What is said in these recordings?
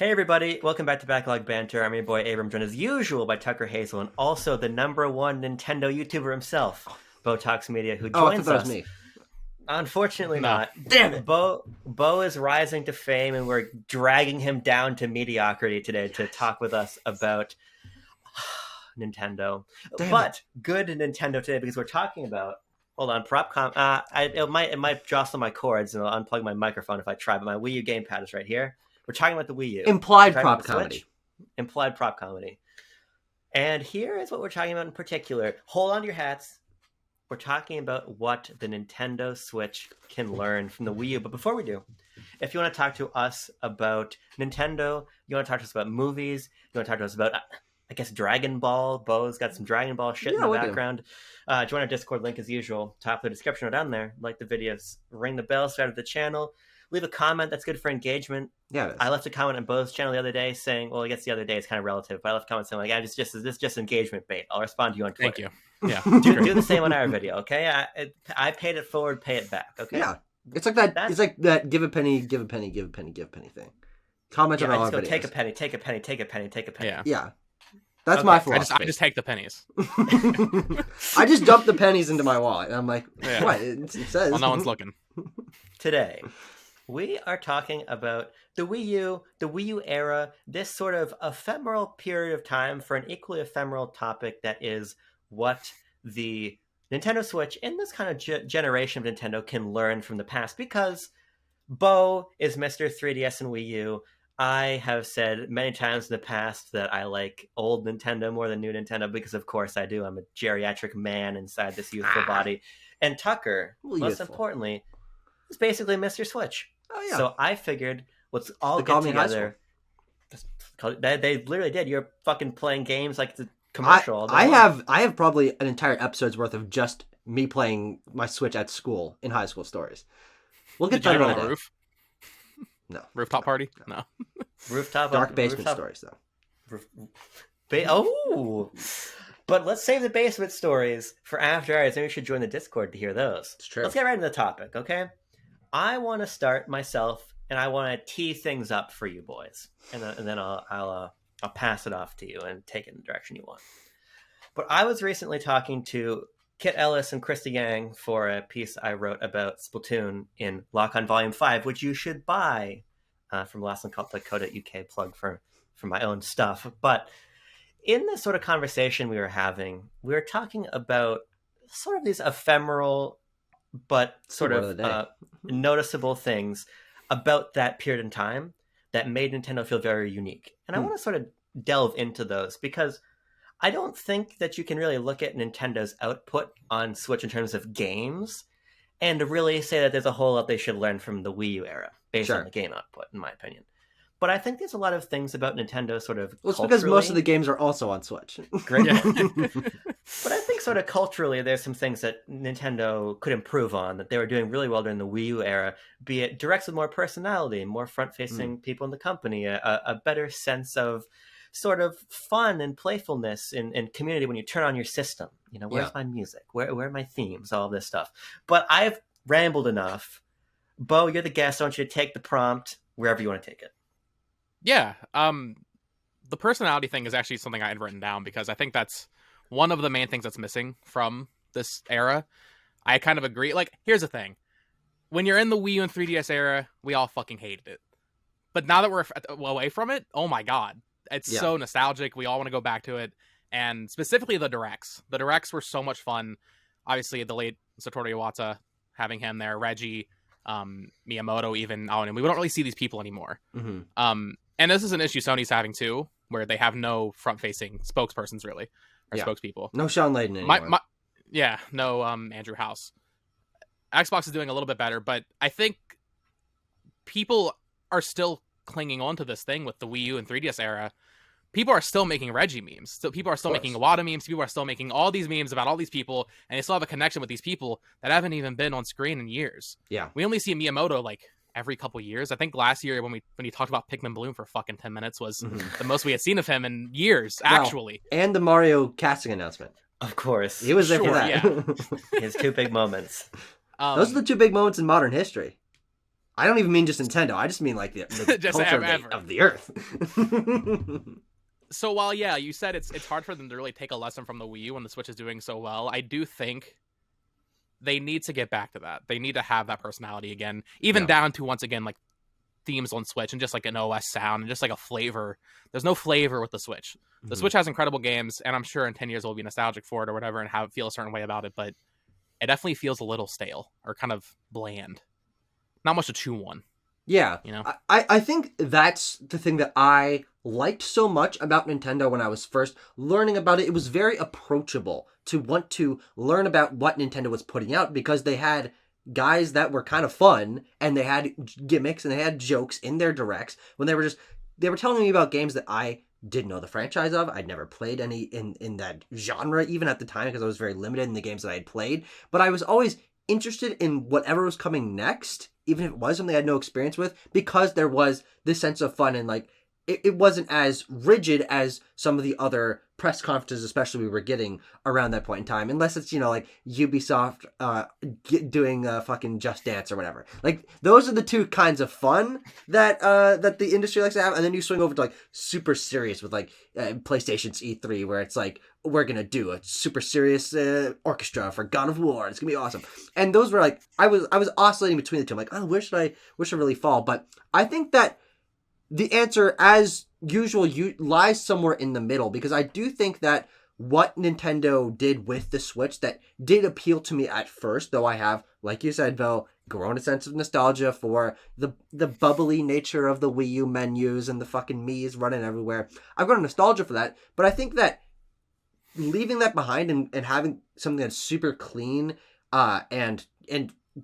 Hey everybody, welcome back to Backlog Banter. I'm your boy Abram, joined as usual by Tucker Hazel and also the #1 Nintendo YouTuber himself, Botox Media, who I joins thought that was us. me. Unfortunately No. not. Damn it. Bo is rising to fame and we're dragging him down to mediocrity today to talk with us about Nintendo. Damn But good Nintendo today because we're talking about hold on, it might jostle my cords and I'll unplug my microphone if I try, but my Wii U gamepad is right here. We're talking about the Wii U. Implied prop comedy. Implied prop comedy. And here is what we're talking about in particular. Hold on to your hats. We're talking about what the Nintendo Switch can learn from the Wii U. But before we do, if you want to talk to us about Nintendo, you want to talk to us about movies, you want to talk to us about, I guess, Dragon Ball. Bo's got some Dragon Ball shit in the background. Join our Discord link as usual. Top of the description or down there. Like the videos. Ring the bell, subscribe to the channel. Leave a comment. That's good for engagement. Yeah, I left a comment on Bo's channel the other day saying, well, I guess the other day is kind of relative, but I left a comment saying, like, this is just engagement bait. I'll respond to you on Twitter. Thank you. Yeah. Do the same on our video, okay? I paid it forward, pay it back, okay? Yeah. It's like that. It's like that. Give a penny, give a penny, give a penny, give a penny thing. Comment on all our videos. Take a penny, take a penny, take a penny, take a penny. Yeah. That's my philosophy. I just take the pennies. I just dump the pennies into my wallet, and I'm like, Yeah. what? It says. Well, no one's looking. Today, we are talking about the Wii U era, this sort of ephemeral period of time for an equally ephemeral topic that is what the Nintendo Switch in this kind of generation of Nintendo can learn from the past. Because Bo is Mr. 3DS and Wii U. I have said many times in the past that I like old Nintendo more than new Nintendo because, of course, I do. I'm a geriatric man inside this youthful body. And Tucker, most importantly, is basically Mr. Switch. Oh, yeah. So I figured let's all get together. They literally did. You're fucking playing games like the commercial. All day long. I have probably an entire episode's worth of just me playing my Switch at school in high school stories. We'll get Did you that go on on a roof? No. Rooftop party? No. Rooftop Dark basement stories, though. But let's save the basement stories for after hours. Maybe we should join the Discord to hear those. It's true. Let's get right into the topic, okay? I want to start myself, and I want to tee things up for you boys, and then I'll pass it off to you and take it in the direction you want. But I was recently talking to Kit Ellis and Krista Yang for a piece I wrote about Splatoon in Lock On Volume 5, which you should buy from lastlandcult.co.uk, plug for my own stuff. But in this sort of conversation we were having, we were talking about sort of these ephemeral but sort of noticeable things about that period in time that made Nintendo feel very unique. And I want to sort of delve into those because I don't think that you can really look at Nintendo's output on Switch in terms of games and really say that there's a whole lot they should learn from the Wii U era based on the game output, in my opinion. But I think there's a lot of things about Nintendo sort of Well, it's because most of the games are also on Switch. Great. But I think sort of culturally there's some things that Nintendo could improve on that they were doing really well during the Wii U era, be it directs with more personality, more front-facing people in the company, a better sense of sort of fun and playfulness and community when you turn on your system. You know, where's my music? Where are my themes? All this stuff. But I've rambled enough. Bo, you're the guest. I want you to take the prompt wherever you want to take it. Yeah. The personality thing is actually something I had written down because I think that's one of the main things that's missing from this era. I kind of agree. Like, here's the thing. When you're in the Wii U and 3DS era, we all fucking hated it. But now that we're away from it, oh my god. It's so nostalgic. We all want to go back to it. And specifically the Directs. The Directs were so much fun. Obviously, the late Satoru Iwata, having him there, Reggie, Miyamoto even. And we don't really see these people anymore. Mm-hmm. And this is an issue Sony's having too, where they have no front-facing spokespersons, really. Or spokespeople. No Sean Layden anymore. No Andrew House. Xbox is doing a little bit better, but I think people are still clinging on to this thing with the Wii U and 3DS era. People are still making Reggie memes. So people are still making Iwata memes. People are still making all these memes about all these people, and they still have a connection with these people that haven't even been on screen in years. Yeah. We only see Miyamoto like every couple years. I think last year when he talked about Pikmin Bloom for fucking 10 minutes was the most we had seen of him in years, actually. And the Mario casting announcement. Of course. He was there for that. Yeah. His two big moments. Those are the two big moments in modern history. I don't even mean just Nintendo. I just mean like the Just culture ever. of the earth. So while yeah, you said it's hard for them to really take a lesson from the Wii U when the Switch is doing so well, I do think they need to get back to that. They need to have that personality again, even down to once again like themes on Switch and just like an OS sound and just like a flavor. There's no flavor with the Switch. The Switch has incredible games, and I'm sure in 10 years we'll be nostalgic for it or whatever and feel a certain way about it, but it definitely feels a little stale or kind of bland. Not much to chew on. Yeah, you know. I think that's the thing that I liked so much about Nintendo when I was first learning about it. It was very approachable to want to learn about what Nintendo was putting out because they had guys that were kind of fun and they had gimmicks and they had jokes in their directs when they were telling me about games that I didn't know the franchise of. I'd never played any in that genre even at the time because I was very limited in the games that I had played, but I was always interested in whatever was coming next, even if it was something I had no experience with, because there was this sense of fun and like it wasn't as rigid as some of the other press conferences, especially we were getting around that point in time, unless it's, like Ubisoft doing fucking Just Dance or whatever. Like those are the two kinds of fun that that the industry likes to have, and then you swing over to like super serious with like PlayStation's E3, where it's like we're gonna do a super serious orchestra for God of War. It's gonna be awesome. And those were like I was oscillating between the two. I'm like, oh, where should I really fall? But I think that the answer, as usual, lies somewhere in the middle, because I do think that what Nintendo did with the Switch that did appeal to me at first, though I have, like you said, Vel, grown a sense of nostalgia for the bubbly nature of the Wii U menus and the fucking Mii's running everywhere. I've got a nostalgia for that, but I think that leaving that behind and having something that's super clean and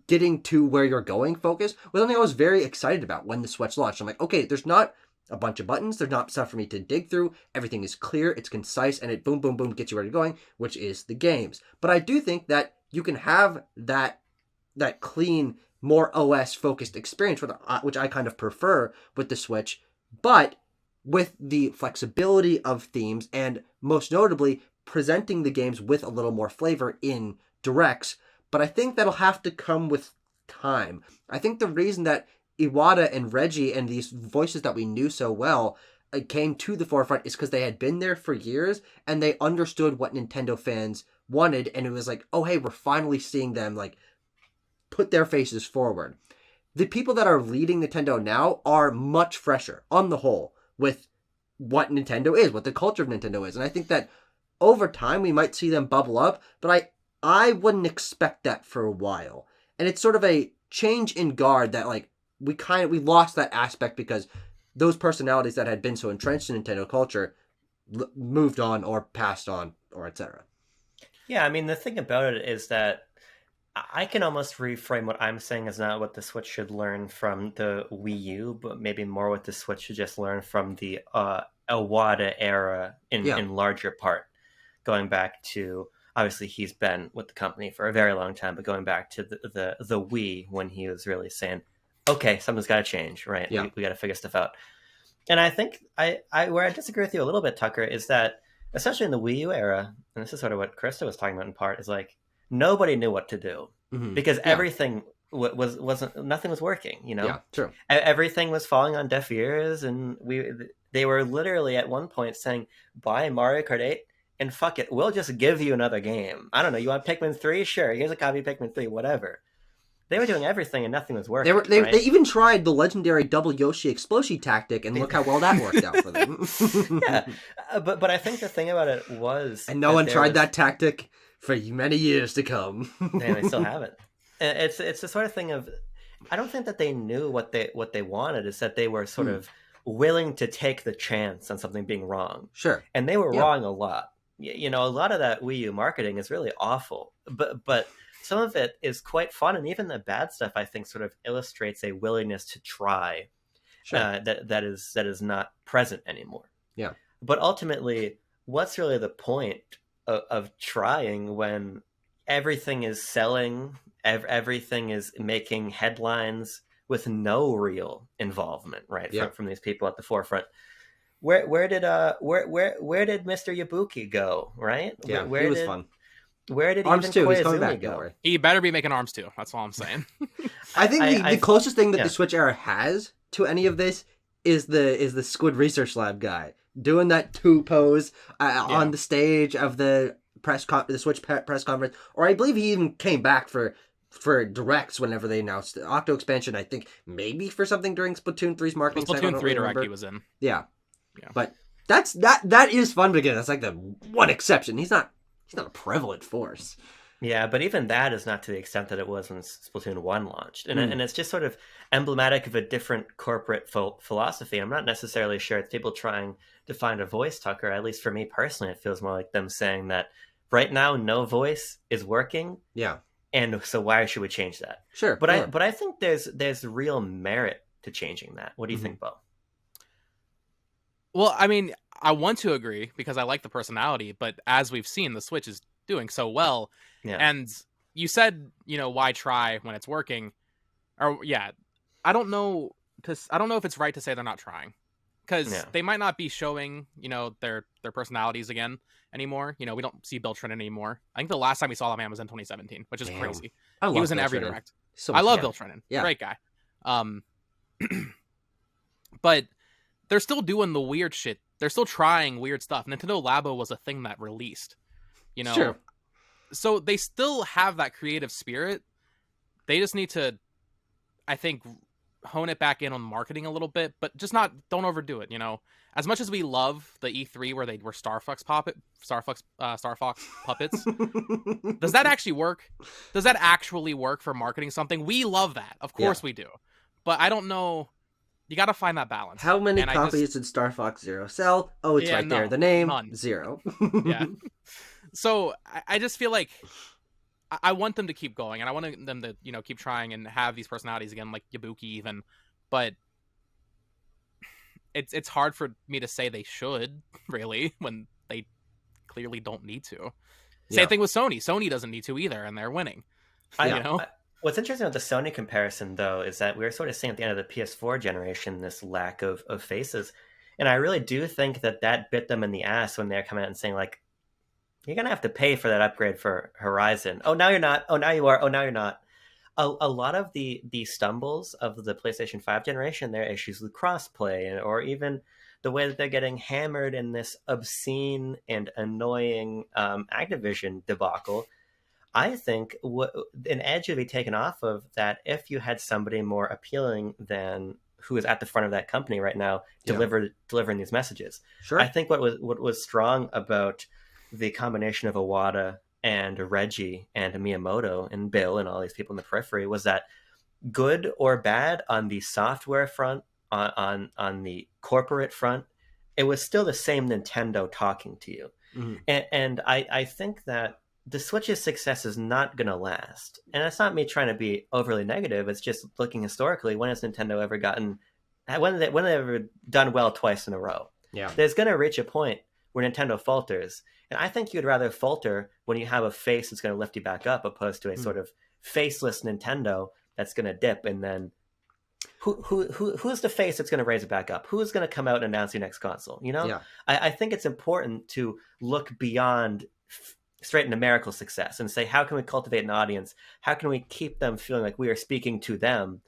getting to where you're going focus was something I was very excited about when the Switch launched. I'm like, okay, there's not a bunch of buttons. There's not stuff for me to dig through. Everything is clear. It's concise. And it boom, boom, boom gets you where you're going, which is the games. But I do think that you can have that clean, more OS focused experience, which I kind of prefer with the Switch, but with the flexibility of themes and most notably presenting the games with a little more flavor in directs. But I think that'll have to come with time. I think the reason that Iwata and Reggie and these voices that we knew so well came to the forefront is because they had been there for years and they understood what Nintendo fans wanted, and it was like, oh hey, we're finally seeing them like put their faces forward. The people that are leading Nintendo now are much fresher on the whole with what Nintendo is, what the culture of Nintendo is, and I think that over time we might see them bubble up, but I wouldn't expect that for a while. And it's sort of a change in guard that like we lost that aspect because those personalities that had been so entrenched in Nintendo culture moved on or passed on or etc. Yeah, I mean the thing about it is that I can almost reframe what I'm saying as not what the Switch should learn from the Wii U, but maybe more what the Switch should just learn from the Iwata era in larger part, going back to. Obviously, he's been with the company for a very long time, but going back to the Wii when he was really saying, okay, something's got to change, right? Yeah. We got to figure stuff out. And I think where I disagree with you a little bit, Tucker, is that especially in the Wii U era, and this is sort of what Krista was talking about in part, is like nobody knew what to do because everything wasn't nothing was working, Yeah, true. Everything was falling on deaf ears, and they were literally at one point saying, buy Mario Kart 8, and fuck it, we'll just give you another game. I don't know, you want Pikmin 3? Sure, here's a copy of Pikmin 3, whatever. They were doing everything and nothing was working. They even tried the legendary double Yoshi Exploshi tactic, and look how well that worked out for them. Yeah, but I think the thing about it was... And no one tried that tactic for many years to come. And they still haven't. It's the sort of thing of... I don't think that they knew what they wanted, is that they were sort of willing to take the chance on something being wrong. Sure. And they were wrong a lot. A lot of that Wii U marketing is really awful, but some of it is quite fun, and even the bad stuff I think sort of illustrates a willingness to try. Sure. That is not present anymore. Yeah. But ultimately, what's really the point of trying when everything is selling, everything is making headlines with no real involvement, right? Yeah. From these people at the forefront. Where did Mr. Yabuki go, right? Yeah, he was fun. Where did Arms even 2, he's coming Koizumi back, don't go? worry. He better be making arms too. That's all I'm saying. I think the closest thing that yeah. the Switch era has to any of this is the Squid Research Lab guy doing that 2 pose on the stage of the the Switch press conference, or I believe he even came back for directs whenever they announced the Octo expansion. I think maybe for something during Splatoon 3's marketing cycle. I Splatoon don't 3 really direct remember. he was in. Yeah, Yeah. but that is fun. But again, that's like the one exception. He's not a prevalent force. Yeah, but even that is not to the extent that it was when Splatoon 1 launched. And it's just sort of emblematic of a different corporate philosophy. I'm not necessarily sure it's people trying to find a voice tucker. At least for me personally, it feels more like them saying that right now no voice is working. Yeah. And so why should we change that? Sure. But yeah. I think there's real merit to changing that. What do you think, Bo? Well, I mean, I want to agree because I like the personality, but as we've seen, the Switch is doing so well. Yeah. And you said, why try when it's working? Or I don't know if it's right to say they're not trying, because they might not be showing, their personalities again anymore. We don't see Bill Trinen anymore. I think the last time we saw that man was in 2017, which is crazy. I love he was in Bill every Trinen. direct. So I love Bill Trinen. Yeah. Great guy. But they're still doing the weird shit. They're still trying weird stuff. Nintendo Labo was a thing that released, Sure. So they still have that creative spirit. They just need to, I think, hone it back in on marketing a little bit, but just don't overdo it. As much as we love the E3 where they were Star Fox puppets, does that actually work? Does that actually work for marketing something? We love that, of course we do, but I don't know. You got to find that balance. How many copies did Star Fox Zero sell? Oh, it's right there. The name, none. 0. Yeah. So I just feel like I want them to keep going, and I want them to keep trying and have these personalities again, like Yabuki even. But it's hard for me to say they should really when they clearly don't need to. Same thing with Sony. Sony doesn't need to either, and they're winning. What's interesting with the Sony comparison, though, is that we were sort of seeing at the end of the PS4 generation this lack of faces, and I really do think that bit them in the ass when they're coming out and saying like, you're going to have to pay for that upgrade for Horizon. Oh, now you're not. Oh, now you are. Oh, now you're not. A lot of the stumbles of the PlayStation 5 generation, their issues with crossplay, or even the way that they're getting hammered in this obscene and annoying Activision debacle, I think an edge would be taken off of that if you had somebody more appealing than who is at the front of that company right now delivering these messages. Sure. I think what was strong about the combination of Iwata and Reggie and Miyamoto and Bill and all these people in the periphery was that good or bad on the software front, on the corporate front, it was still the same Nintendo talking to you. Mm-hmm. And I think that the Switch's success is not going to last. And it's not me trying to be overly negative. It's just looking historically, when has Nintendo ever when have they ever done well twice in a row? Yeah. There's going to reach a point where Nintendo falters. And I think you'd rather falter when you have a face that's going to lift you back up, opposed to a sort of faceless Nintendo that's going to dip. And then who's the face that's going to raise it back up? Who's going to come out and announce your next console? Yeah. I think it's important to look beyond straight numerical success and say, how can we cultivate an audience? How can we keep them feeling like we are speaking to them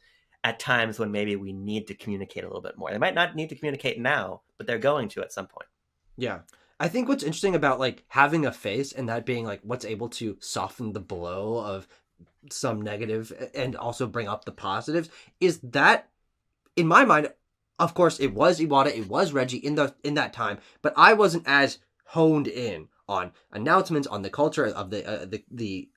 at times when maybe we need to communicate a little bit more? They might not need to communicate now, but they're going to at some point. Yeah. I think what's interesting about like having a face and that being like what's able to soften the blow of some negative and also bring up the positives is that, in my mind, of course it was Iwata, it was Reggie in that time, but I wasn't as honed in on announcements, on the culture of the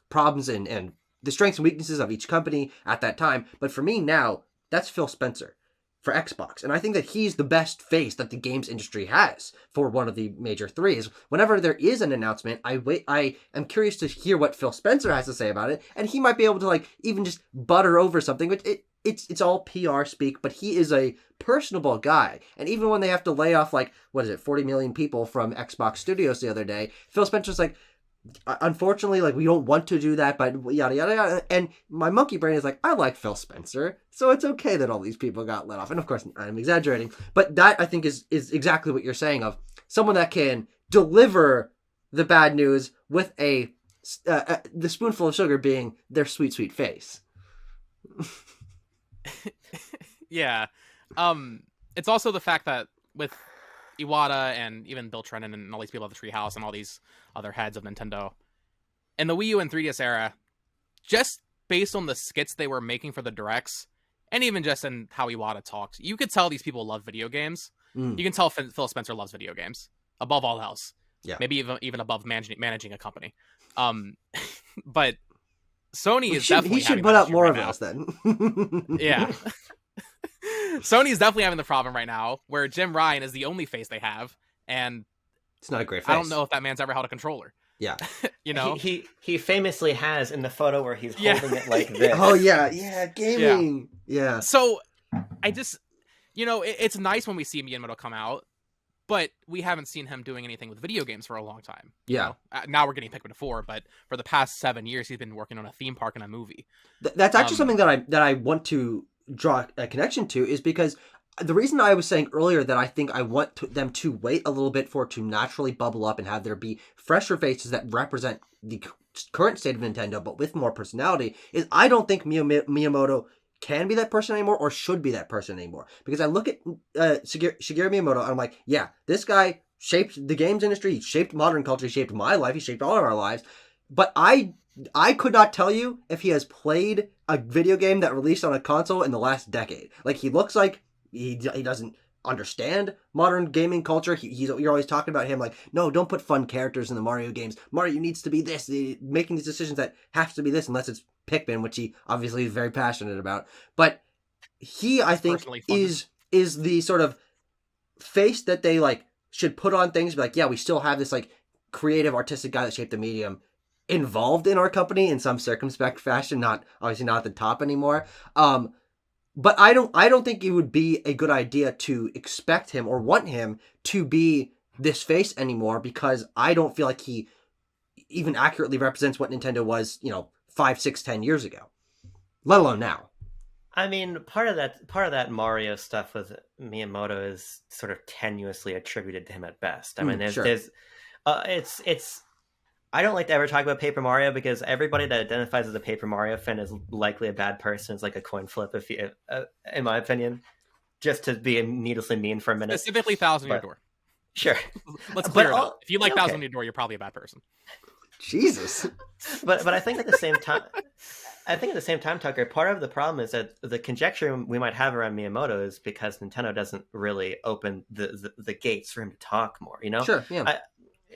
problems and the strengths and weaknesses of each company at that time. But for me now, that's Phil Spencer for Xbox. And I think that he's the best face that the games industry has for one of the major threes. Whenever there is an announcement, I am curious to hear what Phil Spencer has to say about it. And he might be able to like even just butter over something, which it's all PR speak, but he is a personable guy. And even when they have to lay off 40 million people from Xbox Studios the other day, Phil Spencer's like, unfortunately, like, we don't want to do that, but yada yada yada. And my monkey brain is like, I like Phil Spencer, so it's okay that all these people got let off. And of course, I'm exaggerating, but that I think is exactly what you're saying, of someone that can deliver the bad news with a The spoonful of sugar being their sweet, sweet face. Yeah. It's also the fact that with Iwata and even Bill Trinen and all these people at the Treehouse and all these other heads of Nintendo, in the Wii U and 3DS era, just based on the skits they were making for the directs, and even just in how Iwata talked, you could tell these people love video games. Mm. You can tell Phil Spencer loves video games above all else. Yeah. Maybe even above managing a company. But Sony is He should put out more of those then. Yeah. Sony's definitely having the problem right now where Jim Ryan is the only face they have, and it's not a great face. I don't know if that man's ever held a controller. Yeah. You know? He famously has in the photo where he's holding it like this. Oh, yeah, gaming. Yeah. So, I just, it's nice when we see Miyamoto come out, but we haven't seen him doing anything with video games for a long time. Yeah. Now we're getting Pikmin 4, but for the past 7 years, he's been working on a theme park and a movie. That's actually something that I want to draw a connection to, is because the reason I was saying earlier that I think I want them to wait a little bit for it to naturally bubble up and have there be fresher faces that represent the current state of Nintendo, but with more personality, is I don't think Miyamoto can be that person anymore or should be that person anymore. Because I look at Shigeru Miyamoto and I'm like, yeah, this guy shaped the games industry, he shaped modern culture, he shaped my life, he shaped all of our lives. But I could not tell you if he has played a video game that released on a console in the last decade. Like, he looks like he doesn't understand modern gaming culture. You're always talking about him like, no, don't put fun characters in the Mario games. Mario needs to be this, making these decisions that have to be this, unless it's Pikmin, which he obviously is very passionate about. But he, I think, is the sort of face that they like should put on things. Be like, yeah, we still have this like creative, artistic guy that shaped the medium involved in our company in some circumspect fashion. Not obviously not at the top anymore. But I don't think it would be a good idea to expect him or want him to be this face anymore, because I don't feel like he even accurately represents what Nintendo was, 5, 6, 10 years ago, let alone now. I mean, part of that Mario stuff with Miyamoto is sort of tenuously attributed to him at best. I mean, there's I don't like to ever talk about Paper Mario, because everybody that identifies as a Paper Mario fan is likely a bad person. It's like a coin flip, in my opinion, just to be needlessly mean for a minute. Specifically, Thousand Year Door. Sure. Let's clear it up. If you like Thousand Year Door, you're probably a bad person. Jesus. But I think at the same time, Tucker, part of the problem is that the conjecture we might have around Miyamoto is because Nintendo doesn't really open the gates for him to talk more. Sure. Yeah.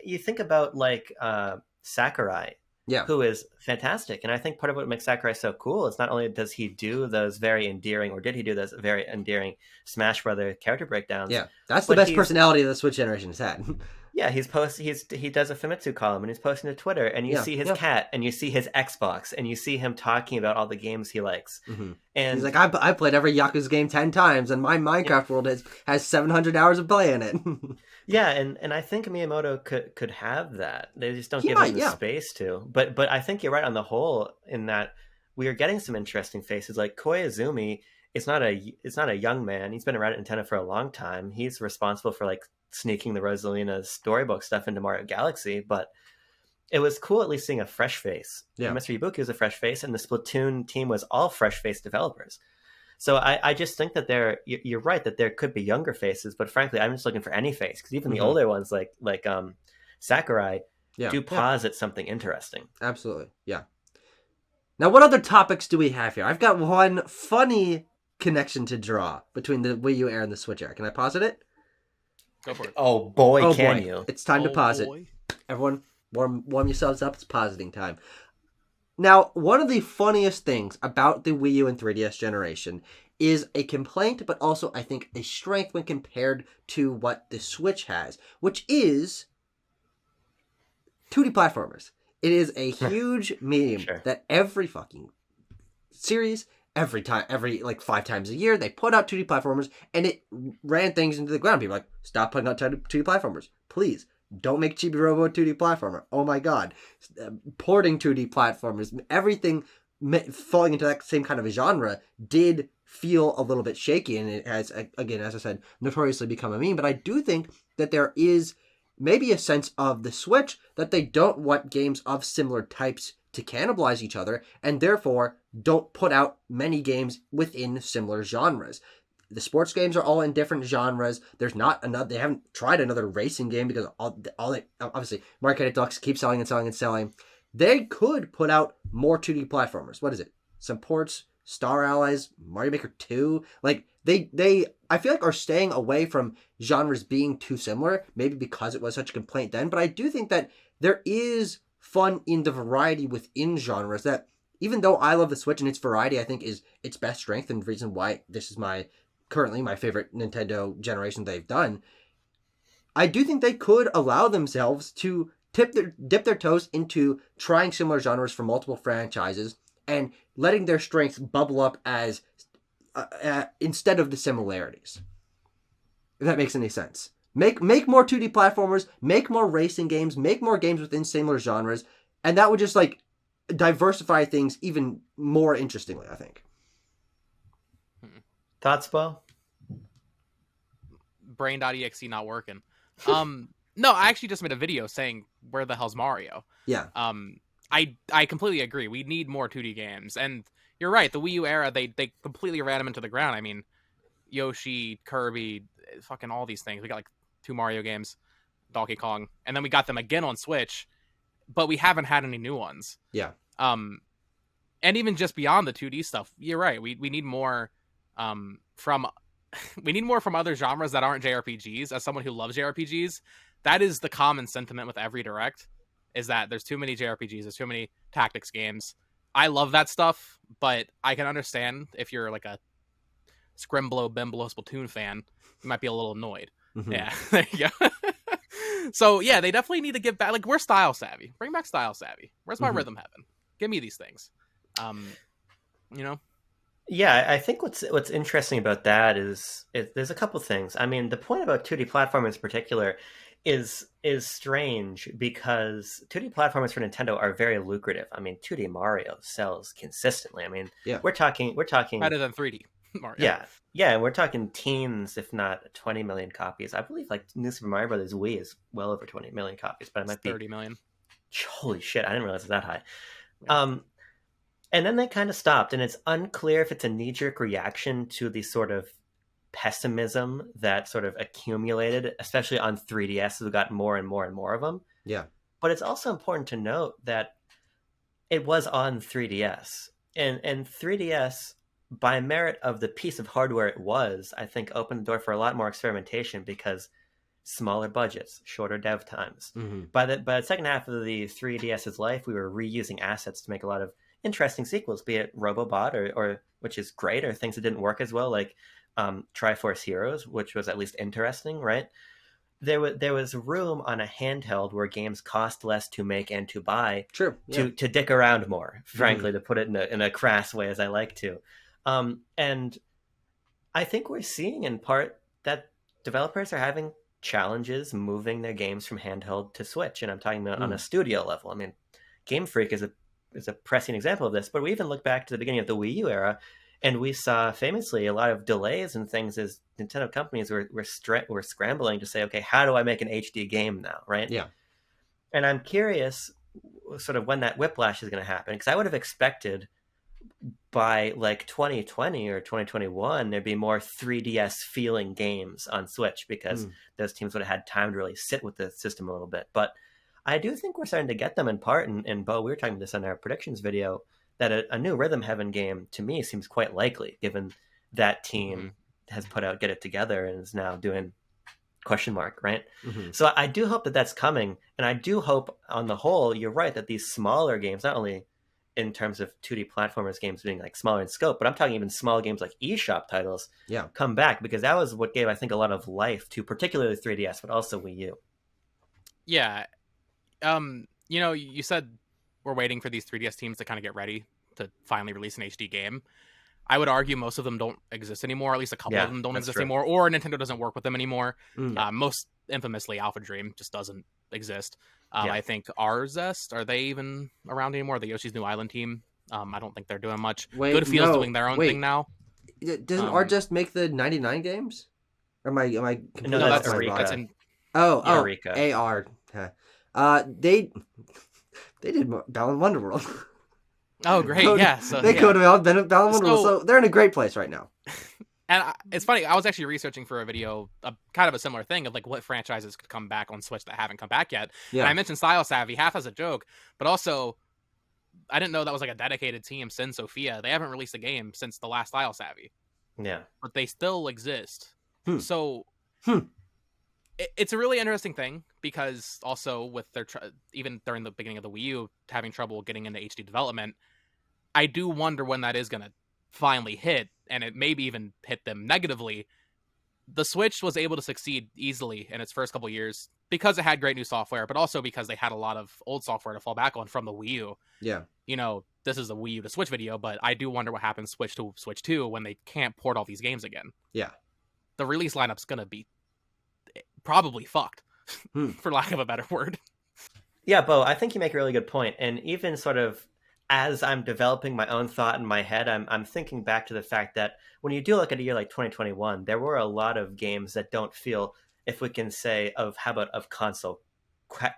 You think about like Sakurai, who is fantastic, and I think part of what makes Sakurai so cool is not only does he do those very endearing, or did he do those very endearing Smash Brother character breakdowns? Yeah, that's the best personality the Switch generation has had. Yeah, he does a Famitsu column, and he's posting to Twitter, and you see his cat, and you see his Xbox, and you see him talking about all the games he likes. Mm-hmm. And he's like, I played every Yakuza game 10 times, and my Minecraft world has 700 hours of play in it. Yeah, and I think Miyamoto could have that. They just don't give him the space to. But I think you're right on the whole, in that we are getting some interesting faces. Like Koizumi, it's not a young man. He's been around at Nintendo for a long time. He's responsible for like sneaking the Rosalina storybook stuff into Mario Galaxy, but it was cool at least seeing a fresh face. Yeah. Mr. Ibuki was a fresh face, and the Splatoon team was all fresh face developers. So I just think that you're right that there could be younger faces, but frankly, I'm just looking for any face, because even the older ones like Sakurai do posit something interesting. Absolutely, yeah. Now, what other topics do we have here? I've got one funny connection to draw between the Wii U era and the Switch era. Can I posit it? Go for it. Oh boy, can you? It's time to pause it. Everyone, warm yourselves up. It's positing time. Now, one of the funniest things about the Wii U and 3DS generation is a complaint, but also, I think, a strength when compared to what the Switch has, which is 2D platformers. It is a huge medium that every fucking series, every like 5 times a year, they put out 2D platformers, and it ran things into the ground. People are like, stop putting out 2D platformers, please. Don't make Chibi Robo a 2D platformer. Oh my god. Porting 2D platformers, everything falling into that same kind of a genre did feel a little bit shaky, and it has, again, as I said, notoriously become a meme. But I do think that there is maybe a sense of the Switch that they don't want games of similar types to cannibalize each other, and therefore don't put out many games within similar genres. The sports games are all in different genres. There's not another. They haven't tried another racing game because all they obviously Market Ducks keep selling and selling and selling. They could put out more 2D platformers. What is it? Some ports, Star Allies, Mario Maker 2. Like they I feel like are staying away from genres being too similar. Maybe because it was such a complaint then. But I do think that there is fun in the variety within genres that, even though I love the Switch and its variety, I think is its best strength and reason why this is currently my favorite Nintendo generation they've done. I do think they could allow themselves to dip their toes into trying similar genres for multiple franchises and letting their strengths bubble up as instead of the similarities. If that makes any sense. Make more 2D platformers, make more racing games, make more games within similar genres, and that would just like diversify things even more interestingly, I think. Thoughts, Bo? Brain.exe not working. No, I actually just made a video saying where the hell's Mario. Yeah. I completely agree. We need more 2D games, and you're right. The Wii U era, they completely ran them into the ground. I mean, Yoshi, Kirby, fucking all these things. We got like 2 Mario games, Donkey Kong, and then we got them again on Switch, but we haven't had any new ones. Yeah. And even just beyond the 2D stuff, you're right. We need more from we need more from other genres that aren't JRPGs. As someone who loves JRPGs, that is the common sentiment with every direct, is that there's too many JRPGs, there's too many tactics games. I love that stuff, but I can understand if you're like a Scrimblow, Bimblow, Splatoon fan, you might be a little annoyed. Mm-hmm. Yeah, there you go. So yeah, they definitely need to give back. Like, we're style savvy. Bring back style savvy. Where's my Rhythm Heaven? Give me these things. You know. Yeah, I think what's interesting about that is there's a couple things. I mean, the point about 2D platformers in particular is strange because 2D platformers for Nintendo are very lucrative. I mean, 2D Mario sells consistently. I mean, yeah. we're talking better than 3D Mario. Yeah, we're talking teens, if not 20 million copies. I believe like New Super Mario Brothers Wii is well over 20 million copies, but it might be 30 million. Holy shit! I didn't realize it was that high. Yeah. And then they kind of stopped, and it's unclear if it's a knee-jerk reaction to the sort of pessimism that sort of accumulated, especially on 3DS, as we got more and more and more of them. Yeah. But it's also important to note that it was on 3DS. And 3DS, by merit of the piece of hardware it was, I think opened the door for a lot more experimentation because smaller budgets, shorter dev times. Mm-hmm. By the second half of the 3DS's life, we were reusing assets to make a lot of interesting sequels, be it Robobot or which is great, or things that didn't work as well, like Triforce Heroes, which was at least interesting, right? There was room on a handheld where games cost less to make and to buy. True. Yeah. To dick around more, frankly, to put it in a crass way, as I like to. And I think we're seeing in part that developers are having challenges moving their games from handheld to Switch, and I'm talking about on a studio level. I mean, Game Freak is a pressing example of this, but we even look back to the beginning of the Wii U era, and we saw famously a lot of delays and things as Nintendo companies were scrambling to say, okay, how do I make an HD game now, right? Yeah. And I'm curious sort of when that whiplash is going to happen, because I would have expected by like 2020 or 2021 there'd be more 3DS feeling games on Switch, because those teams would have had time to really sit with the system a little bit. But I do think we're starting to get them in part, and Bo, we were talking about this on our predictions video, that a new Rhythm Heaven game to me seems quite likely, given that team has put out Get It Together and is now doing question mark, right? So I do hope that that's coming, and I do hope on the whole you're right that these smaller games, not only in terms of 2D platformers games being like smaller in scope, but I'm talking even small games like eShop titles come back, because that was what gave, I think, a lot of life to particularly 3DS, but also Wii U. Yeah. You know, you said we're waiting for these 3DS teams to kind of get ready to finally release an HD game. I would argue most of them don't exist anymore. At least a couple of them don't exist anymore, or Nintendo doesn't work with them anymore. Most infamously, Alpha Dream just doesn't exist. I think Arzest, are they even around anymore? The Yoshi's New Island team. I don't think they're doing much. Good Feel's doing their own thing now. Doesn't Arzest make the 99 games? Or am I no, that's Eureka. AR. Huh. They did Balan Wonderworld. Oh, great. Yeah. So They coded out Balan Wonderworld, So- so they're in a great place right now. it's funny. I was actually researching for a video, kind of a similar thing of like what franchises could come back on Switch that haven't come back yet. Yeah. And I mentioned Style Savvy half as a joke, but also I didn't know that was like a dedicated team since Sophia. They haven't released a game since the last Style Savvy, Yeah. but they still exist. Hmm. So Hmm. it's a really interesting thing because also with their even during the beginning of the Wii U having trouble getting into HD development, I do wonder when that is going to finally hit, and it maybe even hit them negatively. The Switch was able to succeed easily in its first couple years because it had great new software, but also because they had a lot of old software to fall back on from the Wii U. Yeah. You know, this is a Wii U to Switch video, but I do wonder what happens Switch to Switch 2 when they can't port all these games again. Yeah. The release lineup's going to be probably fucked, for lack of a better word. Yeah, Bo, I think you make a really good point. And even sort of as I'm developing my own thought in my head, I'm thinking back to the fact that when you do look at a year like 2021, there were a lot of games that don't feel, if we can say, of console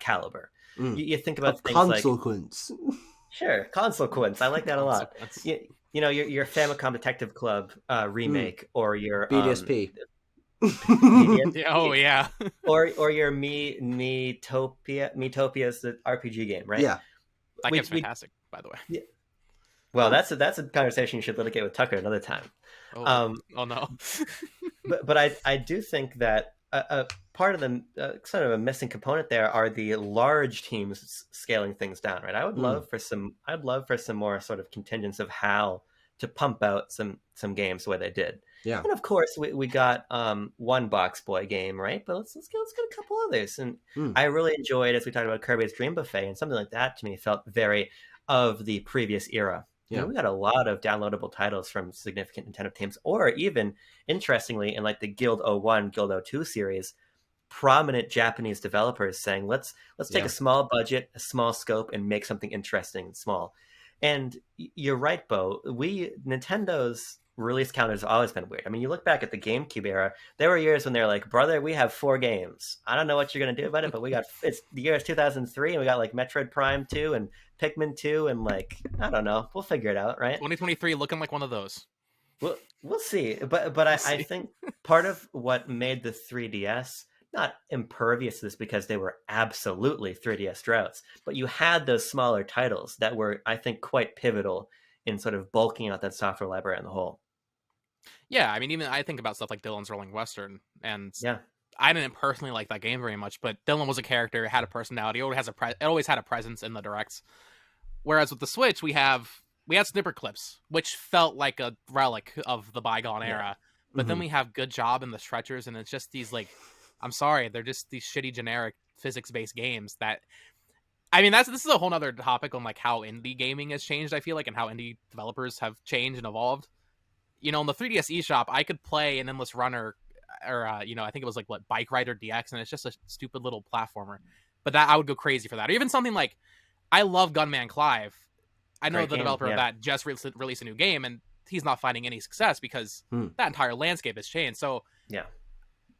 caliber. You think about Of things like consequence. sure, console quints. I like that a lot. Consequence. You know, your Famicom Detective Club remake, or your BDSP. Yeah, oh yeah. or your Metopia, the RPG game, right? Yeah. That We- game's we- fantastic, by the way. Well, that's a conversation you should litigate with Tucker another time. Oh no. But I do think that a part of the sort of a missing component there are the large teams scaling things down, right? I'd love for some more sort of contingents of how to pump out some games the way they did. Yeah. And of course we got one Box Boy game, right? But let's get a couple others. And I really enjoyed, as we talked about, Kirby's Dream Buffet, and something like that to me felt very of the previous era. Yeah. You know, we got a lot of downloadable titles from significant Nintendo teams, or even interestingly in like the Guild 01, Guild 02 series, prominent Japanese developers saying, let's take a small budget, a small scope, and make something interesting and small. And you're right, Bo. Nintendo's release calendars have always been weird. I mean, you look back at the GameCube era, there were years when they're like, brother, we have 4 games. I don't know what you're going to do about it, but it's the year is 2003, and we got like Metroid Prime 2 and Pikmin 2, and like, I don't know, we'll figure it out, right? 2023 looking like one of those. We'll see. But I think part of what made the 3DS not impervious to this, because they were absolutely 3DS droughts, but you had those smaller titles that were, I think, quite pivotal in sort of bulking out that software library on the whole. Yeah, I mean, even I think about stuff like Dylan's Rolling Western, and Yeah. I didn't personally like that game very much, but Dylan was a character, had a personality, it always had a presence in the directs. Whereas with the Switch, we had snipper clips, which felt like a relic of the bygone era. But then we have Good Job and the Stretchers, and it's just these, like, I'm sorry, they're just these shitty generic physics-based games that, I mean, this is a whole nother topic on like how indie gaming has changed, I feel like, and how indie developers have changed and evolved. You know, in the 3DS eShop, I could play an Endless Runner, or I think it was like Bike Rider DX, and it's just a stupid little platformer. But that I would go crazy for that. Or even something like, I love Gunman Clive. I know Great the game, developer yeah. of that just released a new game, and he's not finding any success because that entire landscape has changed. So Yeah.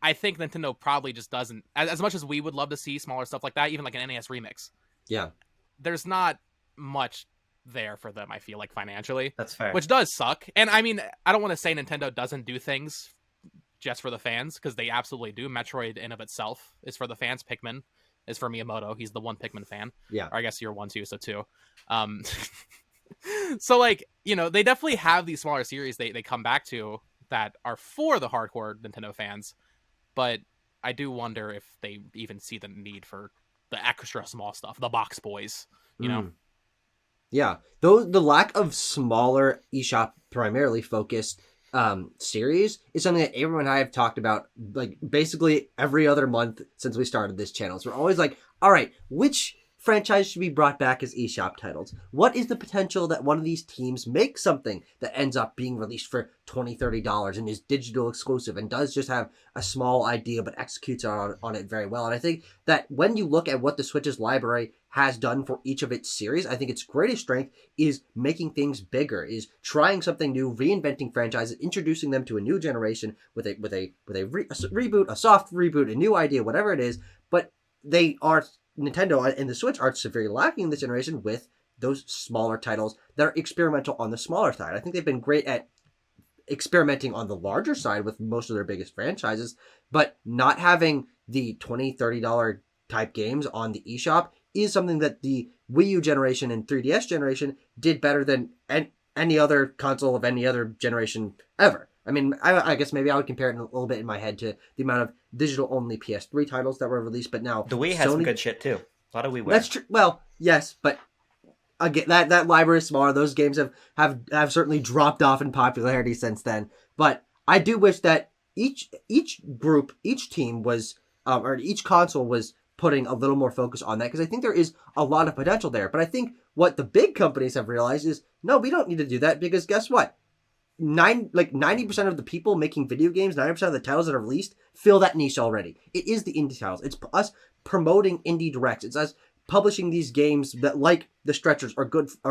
I think Nintendo probably just doesn't, as much as we would love to see smaller stuff like that, even like an NES remix. Yeah. There's not much there for them, I feel like, financially. That's fair. Which does suck. And I mean, I don't want to say Nintendo doesn't do things just for the fans, because they absolutely do. Metroid in of itself is for the fans. Pikmin is for Miyamoto. He's the one Pikmin fan. Yeah. Or I guess you're one too, so 2. So like, you know, they definitely have these smaller series they come back to that are for the hardcore Nintendo fans. But I do wonder if they even see the need for the extra small stuff, the box boys, you know? Yeah. Though the lack of smaller eShop primarily focused series is something that everyone and I have talked about like basically every other month since we started this channel. So we're always like, all right, which franchise should be brought back as eShop titles? What is the potential that one of these teams makes something that ends up being released for $20-$30 and is digital exclusive and does just have a small idea but executes on it very well? And I think that when you look at what the Switch's library has done for each of its series, I think its greatest strength is making things bigger, is trying something new, reinventing franchises, introducing them to a new generation with a reboot, a soft reboot, a new idea, whatever it is. But they are Nintendo and the Switch are severely lacking in this generation with those smaller titles that are experimental on the smaller side. I think they've been great at experimenting on the larger side with most of their biggest franchises, but not having the $20-$30 type games on the eShop is something that the Wii U generation and 3DS generation did better than any other console of any other generation ever. I mean, I guess maybe I would compare it a little bit in my head to the amount of digital-only PS3 titles that were released, but now The Wii has some good shit too. A lot of WiiWare. That's true. Well, yes, but again, that library is smaller. Those games have certainly dropped off in popularity since then. But I do wish that each group, each team was, or each console was putting a little more focus on that, because I think there is a lot of potential there. But I think what the big companies have realized is, no, we don't need to do that, because guess what? 90% of the people making video games, 90% of the titles that are released fill that niche already. It is the indie titles. It's us promoting indie directs. It's us publishing these games that, like the Stretchers or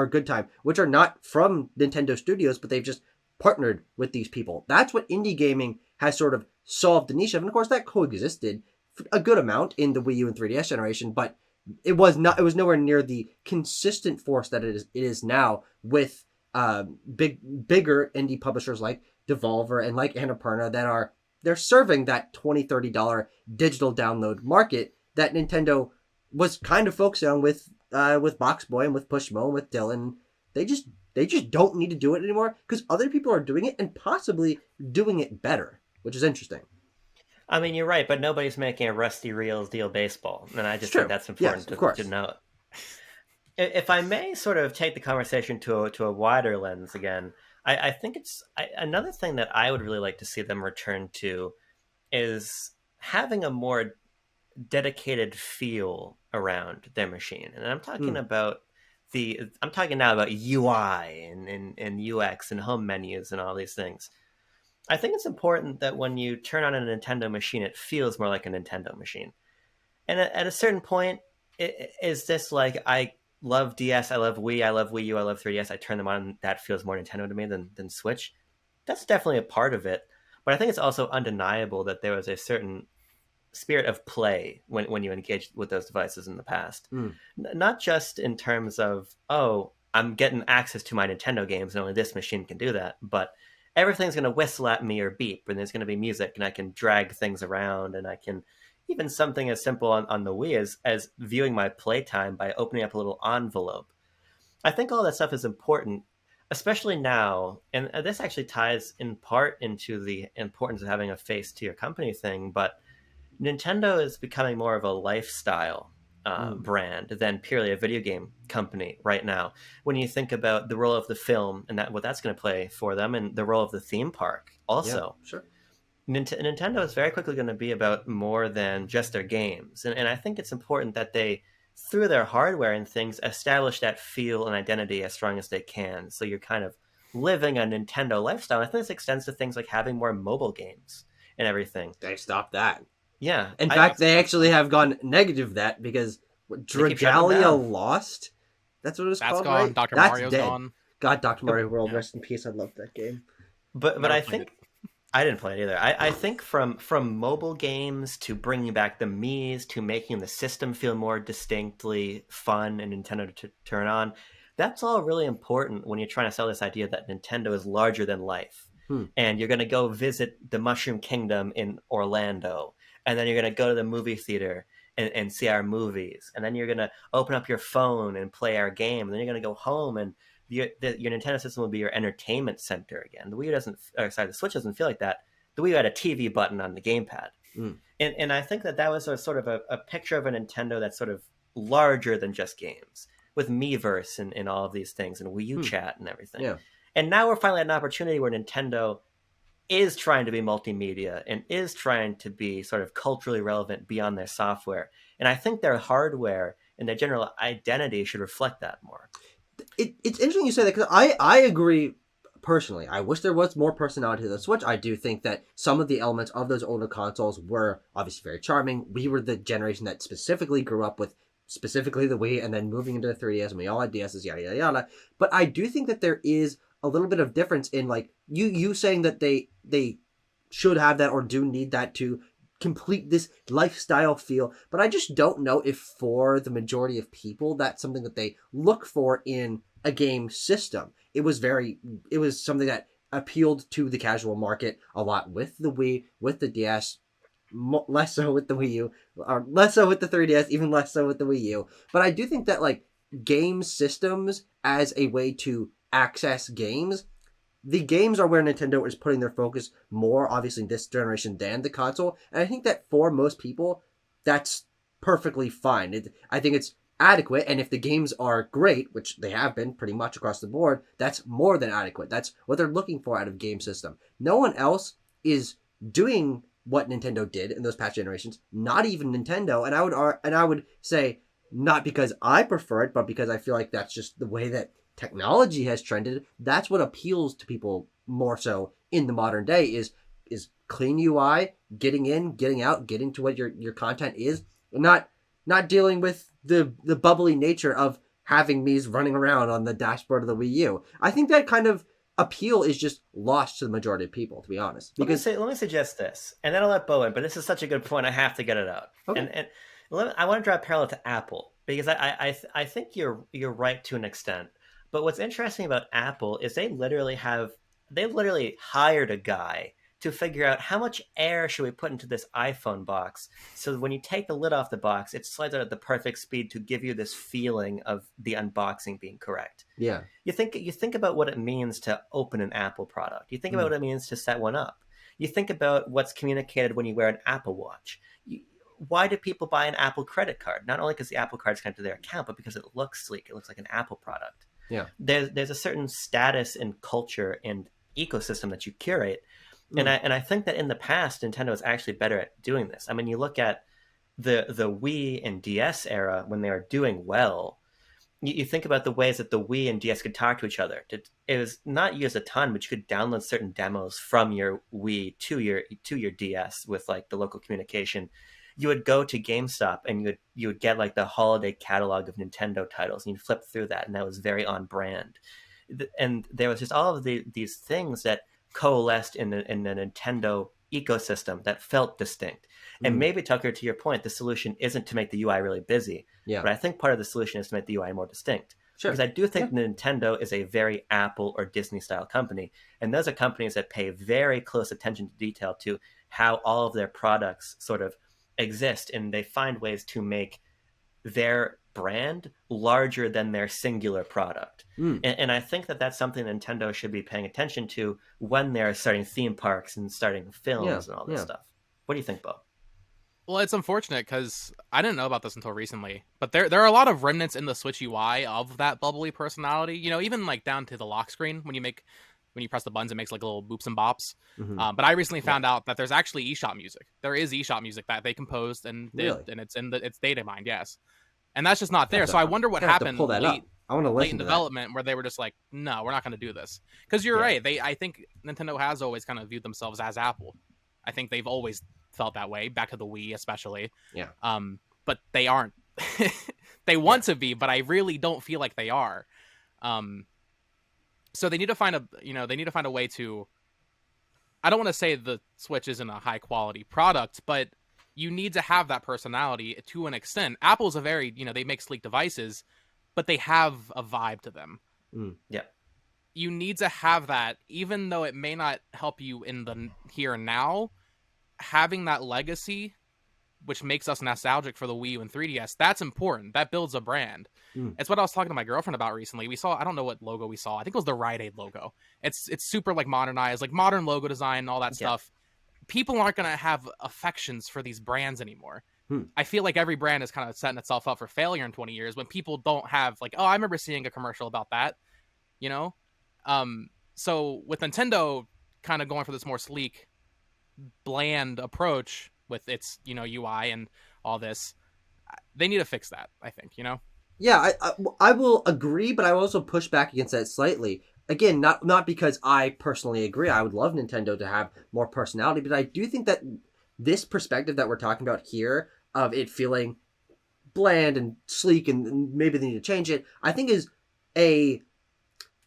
Good Time, which are not from Nintendo Studios, but they've just partnered with these people. That's what indie gaming has sort of solved the niche of. And of course, that coexisted for a good amount in the Wii U and 3DS generation, but it was nowhere near the consistent force that it is now with bigger indie publishers like Devolver and like Annapurna they're serving that $20-$30 digital download market that Nintendo was kind of focusing on with Box Boy and with Pushmo and with Dylan. They just don't need to do it anymore because other people are doing it and possibly doing it better, which is interesting. I mean, you're right, but nobody's making a Rusty Reels Deal baseball, and I just think that's important to note. If I may sort of take the conversation to a wider lens again, I think another thing that I would really like to see them return to is having a more dedicated feel around their machine. And I'm talking about I'm talking now about UI and UX and home menus and all these things. I think it's important that when you turn on a Nintendo machine, it feels more like a Nintendo machine. And at a certain point, is this like, I love DS, I love Wii, I love Wii U, I love 3DS, I turn them on, that feels more Nintendo to me than Switch? That's definitely a part of it. But I think it's also undeniable that there was a certain spirit of play when you engaged with those devices in the past. Not just in terms of, oh, I'm getting access to my Nintendo games and only this machine can do that, but everything's going to whistle at me or beep, and there's going to be music, and I can drag things around, and I can, even something as simple on the Wii as viewing my playtime by opening up a little envelope. I think all that stuff is important, especially now, and this actually ties in part into the importance of having a face to your company thing, but Nintendo is becoming more of a lifestyle brand than purely a video game company right now. When you think about the role of the film and what that's going to play for them, and the role of the theme park also. Yeah, sure. Nintendo is very quickly going to be about more than just their games. And I think it's important that they, through their hardware and things, establish that feel and identity as strong as they can. So you're kind of living a Nintendo lifestyle. I think this extends to things like having more mobile games and everything. They stopped that. Yeah. In fact, they actually have gone negative that because Dragalia Lost? That's what it was called, gone. right? Dr. That's Mario's dead. gone. God, Dr. Mario World, rest in peace. I loved that game. But I think... I didn't play it either. I think from mobile games to bringing back the Mii's to making the system feel more distinctly fun and Nintendo to turn on, that's all really important when you're trying to sell this idea that Nintendo is larger than life. And you're going to go visit the Mushroom Kingdom in Orlando, and then you're going to go to the movie theater and see our movies, and then you're going to open up your phone and play our game, and then you're going to go home and your Nintendo system will be your entertainment center again. The Wii U the Switch doesn't feel like that. The Wii U had a TV button on the gamepad. And I think that was sort of a picture of a Nintendo that's sort of larger than just games, with Miiverse and all of these things, and Wii U chat and everything. Yeah. And now we're finally at an opportunity where Nintendo is trying to be multimedia and is trying to be sort of culturally relevant beyond their software. And I think their hardware and their general identity should reflect that more. It's interesting you say that, because I agree personally. I wish there was more personality to the Switch. I do think that some of the elements of those older consoles were obviously very charming. We were the generation that specifically grew up with specifically the Wii, and then moving into the 3DS, and we all had DSs, yada yada yada. But I do think that there is a little bit of difference in, like, you saying that they should have that or do need that to complete this lifestyle feel. But I just don't know if for the majority of people that's something that they look for in a game system. It was something that appealed to the casual market a lot with the Wii, with the DS, less so with the Wii U, or less so with the 3DS, even less so with the Wii U. But I do think that, like, game systems as a way to access games, the games are where Nintendo is putting their focus more, obviously, this generation than the console. And I think that for most people, that's perfectly fine. I think it's adequate, and if the games are great, which they have been pretty much across the board, that's more than adequate. That's what they're looking for out of game system. No one else is doing what Nintendo did in those past generations, not even Nintendo, and I would say not because I prefer it, but because I feel like that's just the way that technology has trended. That's what appeals to people more so in the modern day is clean UI, getting in, getting out, getting to what your content is, not dealing with the bubbly nature of having Mii's running around on the dashboard of the Wii U. I think that kind of appeal is just lost to the majority of people, to be honest. Because Let me suggest this, and then I'll let Bo in. But this is such a good point; I have to get it out. Okay. And I want to draw a parallel to Apple, because I think you're right to an extent. But what's interesting about Apple is they literally hired a guy to figure out how much air should we put into this iPhone box, so that when you take the lid off the box, it slides out at the perfect speed to give you this feeling of the unboxing being correct. yeah, You think about what it means to open an Apple product. You think about what it means to set one up. You think about what's communicated when you wear an Apple Watch. Why do people buy an Apple credit card? Not only because the Apple card is connected to their account, but because it looks sleek. It looks like an Apple product. yeah. There's a certain status and culture and ecosystem that you curate. And I think that in the past, Nintendo is actually better at doing this. I mean, you look at the Wii and DS era when they were doing well. You think about the ways that the Wii and DS could talk to each other. It was not used a ton, but you could download certain demos from your Wii to your DS with, like, the local communication. You would go to GameStop and you would get, like, the holiday catalog of Nintendo titles, and you'd flip through that, and that was very on brand. And there was just all of these things that coalesced in the Nintendo ecosystem that felt distinct. And maybe, Tucker, to your point, the solution isn't to make the UI really busy, Yeah. but I think part of the solution is to make the UI more distinct. Sure. Because I do think Nintendo is a very Apple or Disney style company, and those are companies that pay very close attention to detail to how all of their products sort of exist, and they find ways to make their brand larger than their singular product. And I think that that's something Nintendo should be paying attention to when they're starting theme parks and starting films and all this stuff. What do you think, Bo? Well, it's unfortunate because I didn't know about this until recently, but there are a lot of remnants in the Switch UI of that bubbly personality. You know, even like down to the lock screen when you press the buttons, it makes like little boops and bops. But I recently found out that there's actually eShop music. There is eShop music that they composed and did, Really? and it's data mined, yes. And that's just not there. So I wonder what happened pull that late, up. I want to late listen in to development where they were just like, no, we're not going to do this. Because you're right. I think Nintendo has always kind of viewed themselves as Apple. I think they've always felt that way, back to the Wii especially. Yeah. But they aren't. They want to be, but I really don't feel like they are. So they need to find a way to, I don't want to say the Switch isn't a high quality product, but you need to have that personality to an extent. Apple's a very, they make sleek devices, but they have a vibe to them. Yeah. You need to have that, even though it may not help you in the here and now. Having that legacy, which makes us nostalgic for the Wii U and 3DS, that's important. That builds a brand. It's what I was talking to my girlfriend about recently. We saw, I don't know what logo we saw. I think it was the Rite Aid logo. It's super like modernized, like modern logo design and all that stuff. People aren't going to have affections for these brands anymore. I feel like every brand is kind of setting itself up for failure in 20 years when people don't have like, oh, I remember seeing a commercial about that, So with Nintendo kind of going for this more sleek, bland approach with its, UI and all this, they need to fix that, I think, Yeah, I will agree, but I will also push back against that slightly. Again, not because I personally agree. I would love Nintendo to have more personality, but I do think that this perspective that we're talking about here of it feeling bland and sleek and maybe they need to change it, I think a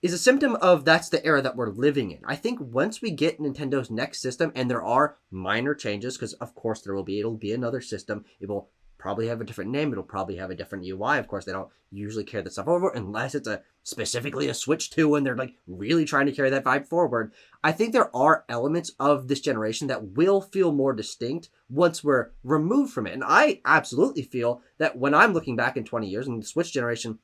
is a symptom of that's the era that we're living in. I think once we get Nintendo's next system, and there are minor changes, because of course there will be, it'll be another system. It will probably have a different name. It'll probably have a different UI. Of course, they don't usually carry that stuff over unless it's specifically a Switch 2 and they're like really trying to carry that vibe forward. I think there are elements of this generation that will feel more distinct once we're removed from it. And I absolutely feel that when I'm looking back in 20 years and the Switch generation,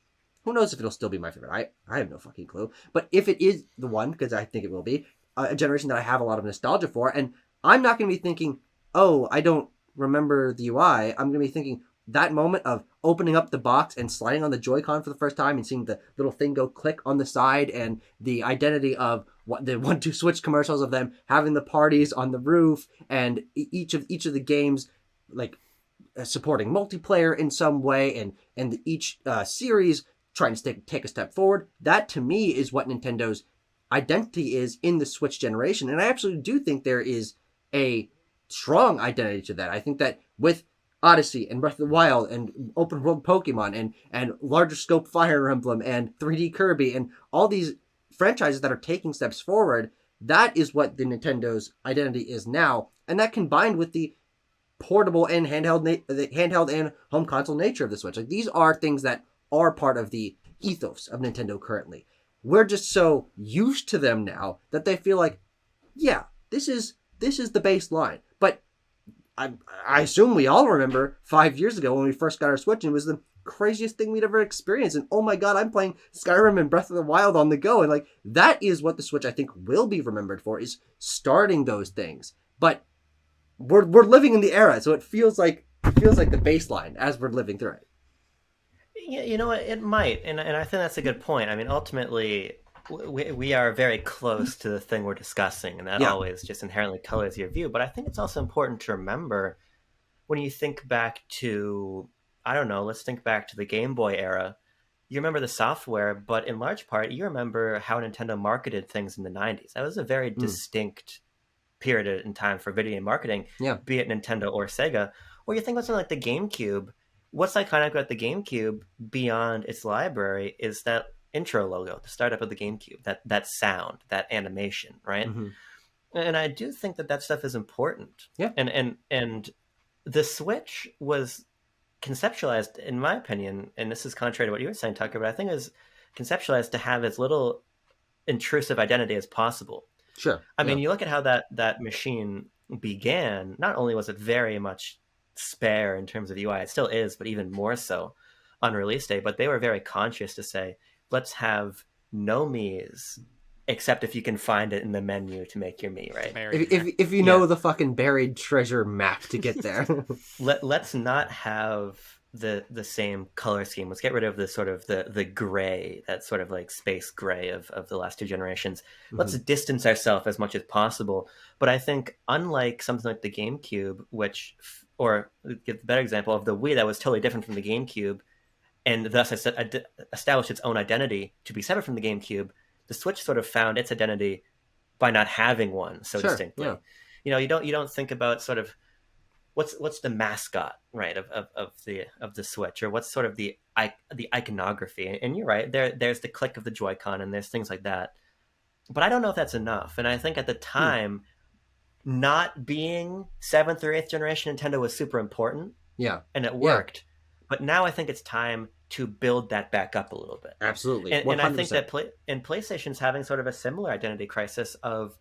who knows if it'll still be my favorite? I have no fucking clue. But if it is the one, because I think it will be, a generation that I have a lot of nostalgia for, and I'm not going to be thinking, oh, I don't remember the UI. I'm going to be thinking that moment of opening up the box and sliding on the Joy-Con for the first time and seeing the little thing go click on the side, and the identity of what the 1-2 Switch commercials of them having the parties on the roof, and each of the games like supporting multiplayer in some way, and each series trying to take a step forward. That to me is what Nintendo's identity is in the Switch generation. And I absolutely do think there is a strong identity to that. I think that with Odyssey and Breath of the Wild and open world Pokemon and larger scope Fire Emblem and 3D Kirby and all these franchises that are taking steps forward, that is what the Nintendo's identity is now. And that combined with the portable and handheld and home console nature of the Switch. Like, these are things that are part of the ethos of Nintendo currently. We're just so used to them now that they feel like, yeah, this is the baseline. But I assume we all remember 5 years ago when we first got our Switch, and it was the craziest thing we'd ever experienced. And oh my god, I'm playing Skyrim and Breath of the Wild on the go. And like, that is what the Switch I think will be remembered for, is starting those things. But we're living in the era, so it feels like the baseline as we're living through it. Yeah, you know what? It might, and I think that's a good point. I mean, ultimately, we are very close to the thing we're discussing, and that always just inherently colors your view. But I think it's also important to remember when you think back to, I don't know, let's think back to the Game Boy era. You remember the software, but in large part, you remember how Nintendo marketed things in the 90s. That was a very distinct period in time for video game marketing, be it Nintendo or Sega. Or you think about something like the GameCube. What's iconic about the GameCube beyond its library is that intro logo, the startup of the GameCube, that sound, that animation, right? Mm-hmm. And I do think that stuff is important. Yeah. And the Switch was conceptualized, in my opinion, and this is contrary to what you were saying, Tucker, but I think it was conceptualized to have as little intrusive identity as possible. Sure. I mean, you look at how that machine began, not only was it very much spare in terms of UI, it still is, but even more so on release day, but they were very conscious to say, let's have no Mii's, except if you can find it in the menu to make your Mii, right? If you know the fucking buried treasure map to get there. Let's not have the same color scheme. Let's get rid of the sort of the gray, that sort of like space gray of the last two generations. Let's distance ourselves as much as possible. But I think unlike something like the GameCube, or give a better example of the Wii that was totally different from the GameCube, and thus established its own identity to be separate from the GameCube, the Switch sort of found its identity by not having one so distinctly. Yeah. You know, you don't think about sort of what's the mascot, right, of the Switch, or what's sort of the iconography. And you're right, there's the click of the Joy-Con and there's things like that. But I don't know if that's enough. And I think at the time, not being 7th or 8th generation Nintendo was super important. Yeah. And it worked. Yeah. But now I think it's time to build that back up a little bit. Absolutely. And I think that PlayStation's having sort of a similar identity crisis of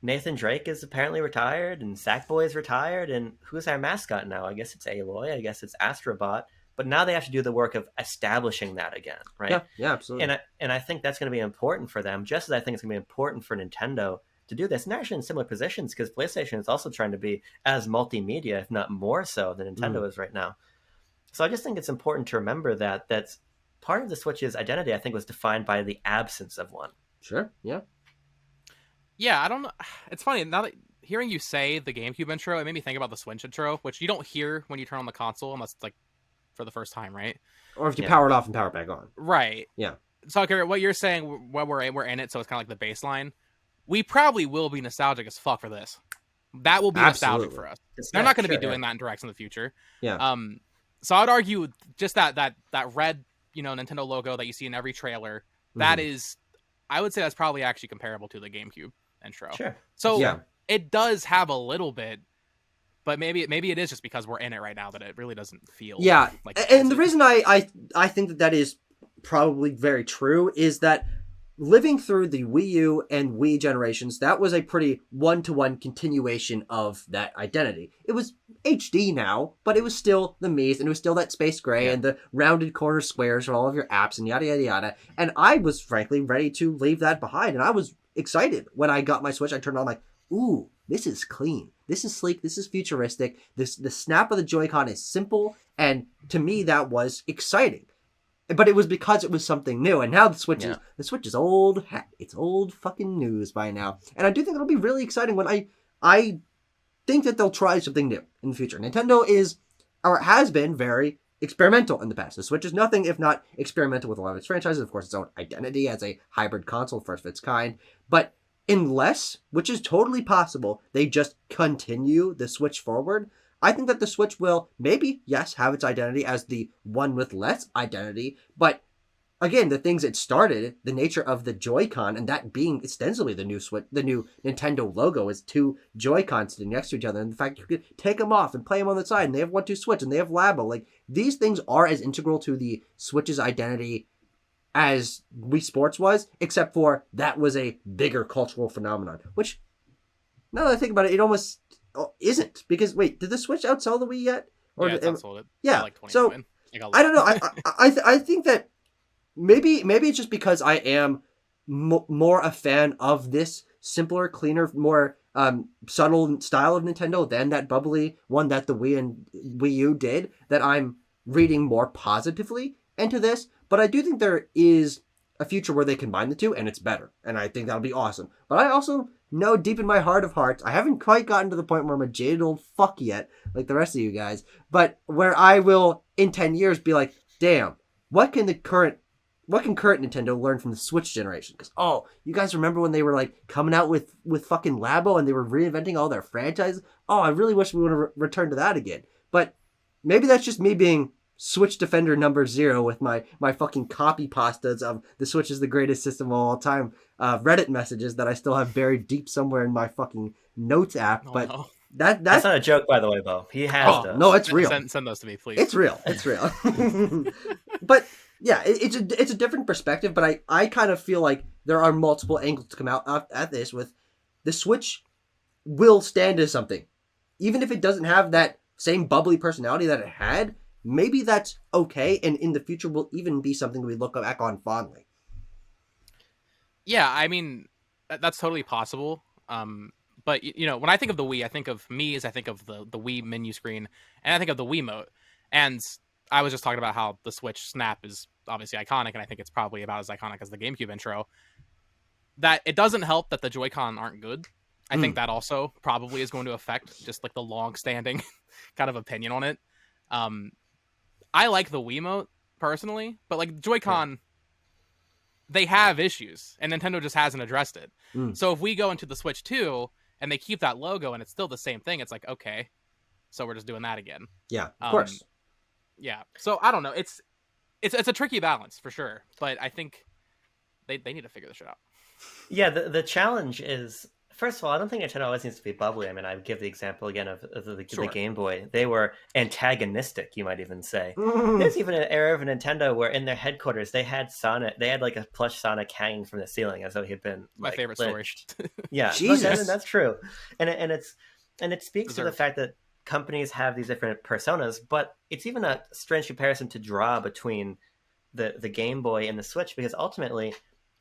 Nathan Drake is apparently retired and Sackboy is retired, and who's our mascot now? I guess it's Aloy, I guess it's Astrobot, but now they have to do the work of establishing that again, right? Yeah, absolutely. And I think that's going to be important for them, just as I think it's going to be important for Nintendo to do this. And they're actually in similar positions, because PlayStation is also trying to be as multimedia, if not more so, than Nintendo is right now. So I just think it's important to remember that's part of the Switch's identity, I think, was defined by the absence of one. Sure, yeah. Yeah, I don't know. It's funny, now that hearing you say the GameCube intro, it made me think about the Switch intro, which you don't hear when you turn on the console unless it's like for the first time, right? Or if you Yeah. power it off and power it back on. Right. Yeah. So, okay, what you're saying, when we're in it, so it's kind of like the baseline. We probably will be nostalgic as fuck for this. That will be nostalgic Absolutely. for us. It's They're not not going to be sure, doing yeah. that in directs in the future. Yeah. So I'd argue just that red, Nintendo logo that you see in every trailer, that is, I would say that's probably actually comparable to the GameCube intro. Sure. So Yeah. it does have a little bit, but maybe it is just because we're in it right now that it really doesn't feel. Yeah. Like it And has the it. reason I think that is probably very true is that living through the Wii U and Wii generations, that was a pretty one-to-one continuation of that identity. It was HD now, but it was still the Mii's, and it was still that space gray Yeah. and the rounded corner squares for all of your apps and yada yada yada. And I was frankly ready to leave that behind, and I was excited when I got my Switch. I turned it on like, ooh, this is clean. This is sleek. This is futuristic. The snap of the Joy-Con is simple, and to me that was exciting. But it was because it was something new, and now the Switch is old hat. It's old fucking news by now, and I do think it'll be really exciting when I think that they'll try something new in the future. Nintendo is or has been very experimental in the past. The Switch is nothing if not experimental with a lot of its franchises. Of course, its own identity as a hybrid console, first of its kind. But unless, which is totally possible, they just continue the Switch forward, I think that the Switch will maybe, yes, have its identity as the one with less identity, but again, the things it started, the nature of the Joy-Con, and that being ostensibly the new Switch, the new Nintendo logo is two Joy-Cons sitting next to each other, and the fact you could take them off and play them on the side, and they have 1-2 switch, and they have Labo, like, these things are as integral to the Switch's identity as Wii Sports was, except for that was a bigger cultural phenomenon, which, now that I think about it, it almost isn't, because wait, did the Switch outsell the Wii yet? Or it's outsold it. Yeah, Like 20 so million. I don't know. I think that maybe it's just because I am more a fan of this simpler, cleaner, more subtle style of Nintendo than that bubbly one that the Wii and Wii U did, that I'm reading more positively into this. But I do think there is a future where they combine the two, and it's better, and I think that'll be awesome. But I also know deep in my heart of hearts, I haven't quite gotten to the point where I'm a jaded old fuck yet, like the rest of you guys, but where I will, in 10 years, be like, damn, what can current Nintendo learn from the Switch generation? Because, oh, you guys remember when they were, like, coming out with fucking Labo and they were reinventing all their franchises? Oh, I really wish we would have returned to that again. But maybe that's just me being Switch Defender number 0 with my fucking copy pastas of the Switch is the greatest system of all time Reddit messages that I still have buried deep somewhere in my fucking notes app. But no. That's not a joke, by the way, Bo. He has those. No, it's real. Send those to me, please. It's real. But yeah, it's a different perspective. But I kind of feel like there are multiple angles to come out at this. With the Switch will stand as something, even if it doesn't have that same bubbly personality that it had. Maybe that's okay, and in the future will even be something we look back on fondly. Yeah, I mean, that's totally possible. But when I think of the Wii, I think of me as I think of the Wii menu screen, and I think of the Wiimote. And I was just talking about how the Switch Snap is obviously iconic, and I think it's probably about as iconic as the GameCube intro. That it doesn't help that the Joy-Con aren't good. I think that also probably is going to affect just like the long-standing kind of opinion on it. I like the Wiimote personally, but like Joy-Con, they have issues, and Nintendo just hasn't addressed it. So if we go into the Switch 2 and they keep that logo and it's still the same thing, it's like, okay, so we're just doing that again. Yeah, of course. Yeah. So I don't know. It's a tricky balance for sure, but I think they need to figure this shit out. Yeah, the challenge is, first of all, I don't think Nintendo always needs to be bubbly. I mean, I give the example again of the Game Boy. They were antagonistic, you might even say. There's even an era of Nintendo where in their headquarters they had Sonic. They had like a plush Sonic hanging from the ceiling as though he had been My favorite lynched. story. Yeah, Jesus. that's true, and it speaks to the fact that companies have these different personas. But it's even a strange comparison to draw between the Game Boy and the Switch, because ultimately,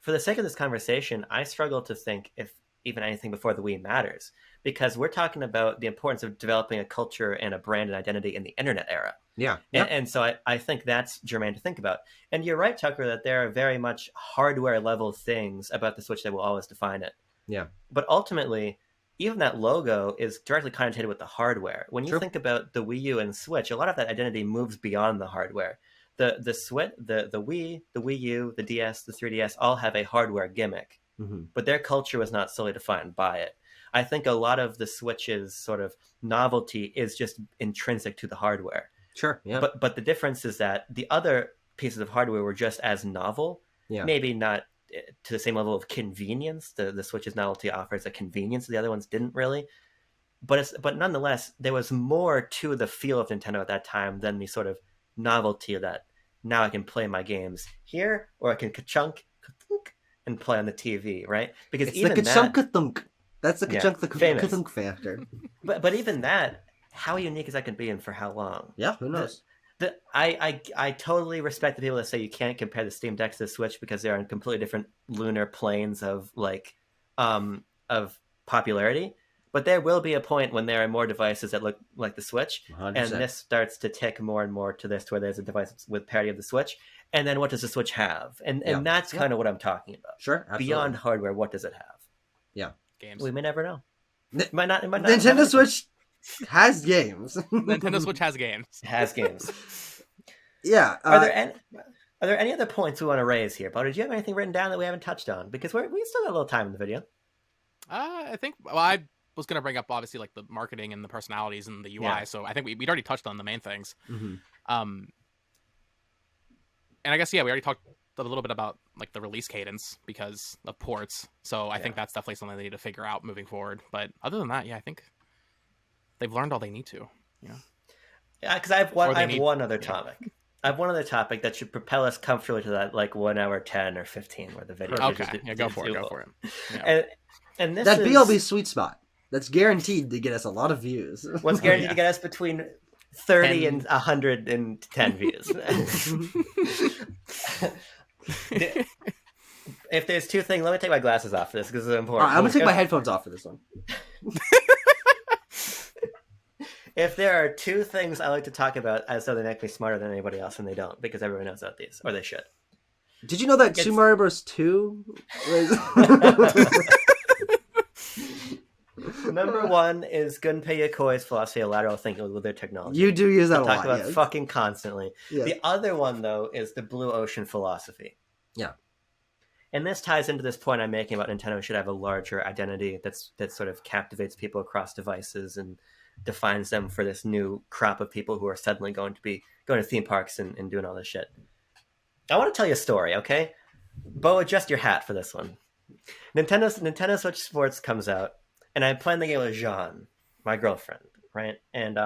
for the sake of this conversation, I struggle to think if even anything before the Wii matters, because we're talking about the importance of developing a culture and a brand and identity in the internet era. Yeah. And so I think that's germane to think about. And you're right, Tucker, that there are very much hardware level things about the Switch that will always define it. Yeah. But ultimately, even that logo is directly connotated with the hardware. When you True. think about the Wii U and Switch, a lot of that identity moves beyond the hardware. The Switch, the Wii, the Wii U, the DS, the 3DS all have a hardware gimmick, Mm-hmm. but their culture was not solely defined by it. I think a lot of the Switch's sort of novelty is just intrinsic to the hardware. Sure. Yeah. But the difference is that the other pieces of hardware were just as novel, Yeah. maybe not to the same level of convenience. The Switch's novelty offers a convenience the other ones didn't really. But nonetheless, there was more to the feel of Nintendo at that time than the sort of novelty of that. Now I can play my games here, or I can ka-chunk, ka-thunk, and play on the TV, right? Because It's even the that, ka-chunk-ka-thunk. That's the Yeah, ka-chunk, the famous. ka-thunk factor. but even that, how unique is that going to be and for how long? Yeah, who knows? I totally respect the people that say you can't compare the Steam Deck to the Switch because they're on completely different lunar planes of of popularity. But there will be a point when there are more devices that look like the Switch, 100%. and this starts to tick more and more to this, to where there's a device with parity of the Switch. And then what does the Switch have? And Yeah. that's kind of what I'm talking about. Sure, absolutely. Beyond hardware, what does it have? Games. We may never know. N- It might not. Nintendo Switch has games. Nintendo Switch has games. has games. Yeah. Are there any other points we want to raise here, Bo? Did you have anything written down that we haven't touched on? Because we still got a little time in the video. I think. Well, I was gonna bring up obviously like the marketing and the personalities and the UI. Yeah. So I think we'd already touched on the main things. Mhm. And I guess we already talked a little bit about like the release cadence because of ports. So I think that's definitely something they need to figure out moving forward. But other than that, I think they've learned all they need to. Yeah, because I have one other yeah. topic. I have one other topic that should propel us comfortably to that like 1 hour 10 or 15 where the video. Okay, go for it. Yeah. And this That is BLB sweet spot. That's guaranteed to get us a lot of views. what's guaranteed to get us between 30 and 110 views. If there's two things, let me take my glasses off for this because it's important. All right, I'm going to take my headphones off for this one. If there are two things I like to talk about as though they make me smarter than anybody else, and they don't, because everyone knows about these, or they should. Did you know that Super Mario Bros. 2 was... Number one is Gunpei Yokoi's philosophy of lateral thinking with their technology. You do use that a talk lot, about yes. fucking constantly. Yes. The other one, though, is the blue ocean philosophy. Yeah. And this ties into this point I'm making about Nintendo should have a larger identity that sort of captivates people across devices and defines them for this new crop of people who are suddenly going to be going to theme parks and doing all this shit. I want to tell you a story, okay? Bo, adjust your hat for this one. Nintendo Switch Sports comes out, and I'm playing the game with Jean, my girlfriend, right? And